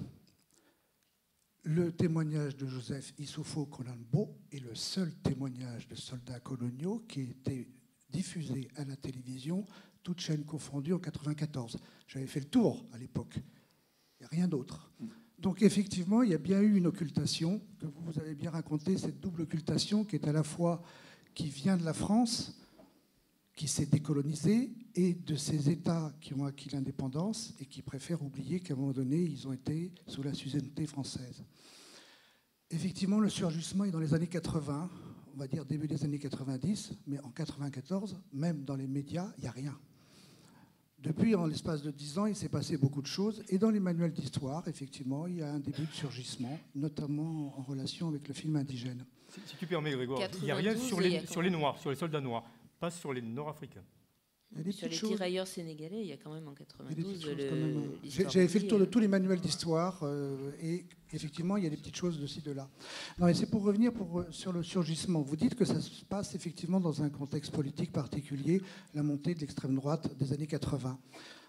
Le témoignage de Joseph Issoufou Colombo est le seul témoignage de soldats coloniaux qui a été diffusé à la télévision, toutes chaînes confondues, en 1994. J'avais fait le tour à l'époque. Il n'y a rien d'autre. Donc effectivement, il y a bien eu une occultation, que vous avez bien raconté, cette double occultation qui est à la fois qui vient de la France, qui s'est décolonisée, et de ces États qui ont acquis l'indépendance et qui préfèrent oublier qu'à un moment donné, ils ont été sous la suzeraineté française. Effectivement, le surgissement est dans les années 80, on va dire début des années 90, mais en 94, même dans les médias, il n'y a rien. Depuis, en l'espace de 10 ans, il s'est passé beaucoup de choses. Et dans les manuels d'histoire, effectivement, il y a un début de surgissement, notamment en relation avec le film indigène. Si tu permets, Grégoire, il n'y a rien sur les Noirs, sur les soldats noirs, pas sur les Nord-Africains. Sur les tirailleurs sénégalais, il y a quand même en 92 J'avais fait le tour de tous les manuels d'histoire et effectivement, il y a des petites choses de ci, de là. Non, mais c'est pour revenir sur le surgissement. Vous dites que ça se passe effectivement dans un contexte politique particulier, la montée de l'extrême droite des années 80.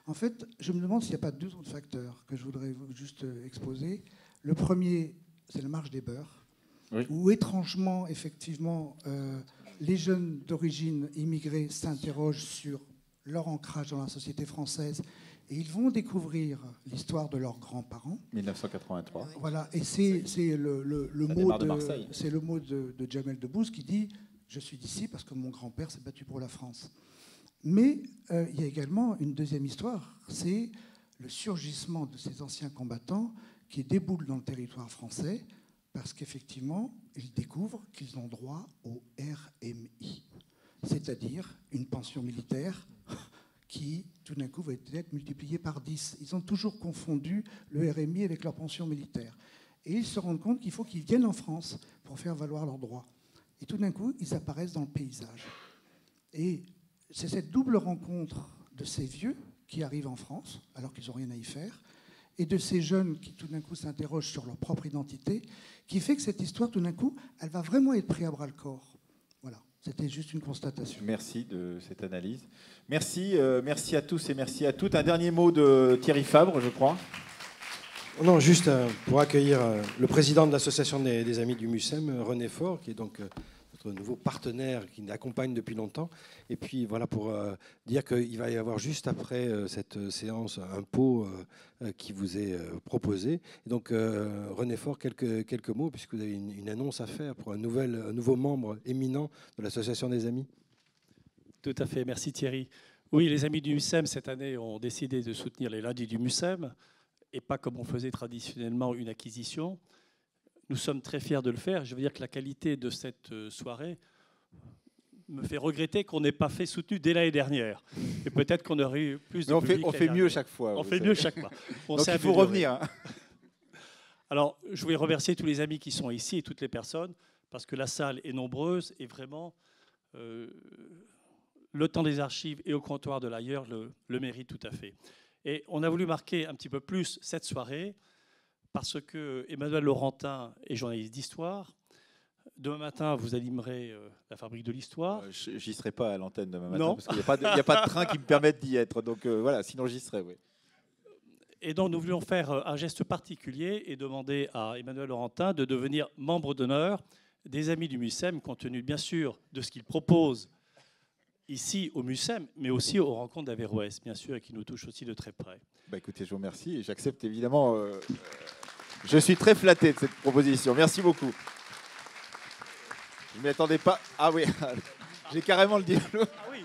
En fait, je me demande s'il n'y a pas deux autres facteurs que je voudrais juste exposer. Le premier, c'est la marche des beurs, où étrangement, effectivement, les jeunes d'origine immigrée s'interrogent sur leur ancrage dans la société française Et ils vont découvrir l'histoire de leurs grands-parents. 1983. Voilà, et c'est le mot de Jamel Debbouze qui dit « Je suis d'ici parce que mon grand-père s'est battu pour la France ». Mais il y a également une deuxième histoire, c'est le surgissement de ces anciens combattants qui déboulent dans le territoire français parce qu'effectivement, ils découvrent qu'ils ont droit au RMI, c'est-à-dire une pension militaire qui, tout d'un coup, va être multipliée par 10. Ils ont toujours confondu le RMI avec leur pension militaire. Et ils se rendent compte qu'il faut qu'ils viennent en France pour faire valoir leurs droits. Et tout d'un coup, ils apparaissent dans le paysage. Et c'est cette double rencontre de ces vieux qui arrivent en France, alors qu'ils n'ont rien à y faire, et de ces jeunes qui, tout d'un coup, s'interrogent sur leur propre identité, qui fait que cette histoire, tout d'un coup, elle va vraiment être prise à bras-le-corps. Voilà, c'était juste une constatation. Merci de cette analyse. Merci, merci à tous et merci à toutes. Un dernier mot de Thierry Fabre, je crois. Non, juste pour accueillir le président de l'association des Amis du MUSEM, René Faure, qui est donc notre nouveau partenaire qui nous accompagne depuis longtemps. Et puis voilà, pour dire qu'il va y avoir juste après cette séance un pot qui vous est proposé. Et donc René Faure, quelques mots, puisque vous avez une annonce à faire pour un nouveau membre éminent de l'association des Amis. Tout à fait, merci Thierry. Oui, les Amis du MUSEM, cette année, ont décidé de soutenir les lundis du MUSEM, et pas comme on faisait traditionnellement une acquisition. Nous sommes très fiers de le faire. Je veux dire que la qualité de cette soirée me fait regretter qu'on n'ait pas fait soutenu dès l'année dernière. Et peut-être qu'on aurait eu plus de public. On fait mieux chaque fois. On fait mieux chaque fois. Donc il faut revenir. Alors, je voulais remercier tous les amis qui sont ici et toutes les personnes, parce que la salle est nombreuse et vraiment, le temps des archives et au comptoir de l'ailleurs le mérite tout à fait. Et on a voulu marquer un petit peu plus cette soirée parce que Emmanuel Laurentin est journaliste d'histoire. Demain matin, vous animerez la Fabrique de l'Histoire. J'y serai pas à l'antenne demain matin non. parce qu'il n'y a pas de train qui me permette d'y être. Donc voilà, sinon j'y serai, oui. Et donc nous voulions faire un geste particulier et demander à Emmanuel Laurentin de devenir membre d'honneur des Amis du MUSEM, compte tenu bien sûr de ce qu'il propose ici au MUSEM, mais aussi aux rencontres d'Averroès, bien sûr, et qui nous touche aussi de très près. Bah écoutez, je vous remercie et j'accepte évidemment. Je suis très flatté de cette proposition. Merci beaucoup. Je ne m'y attendais pas. Ah oui, j'ai carrément le diplôme. Ah oui.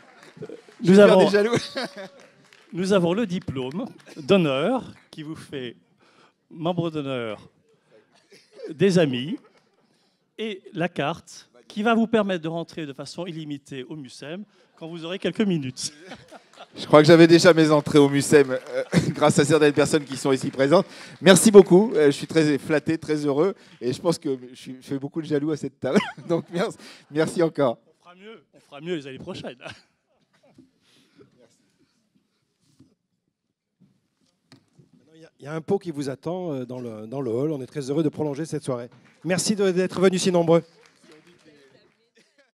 Nous avons le diplôme d'honneur qui vous fait membre d'honneur des Amis et la carte qui va vous permettre de rentrer de façon illimitée au MUSEM quand vous aurez quelques minutes. Je crois que j'avais déjà mes entrées au MUSEM grâce à certaines personnes qui sont ici présentes. Merci beaucoup. Je suis très flatté, très heureux. Et je pense que je fais beaucoup de jaloux à cette table. Donc merci encore. On fera mieux les années prochaines. Il y a un pot qui vous attend dans le hall. On est très heureux de prolonger cette soirée. Merci d'être venus si nombreux.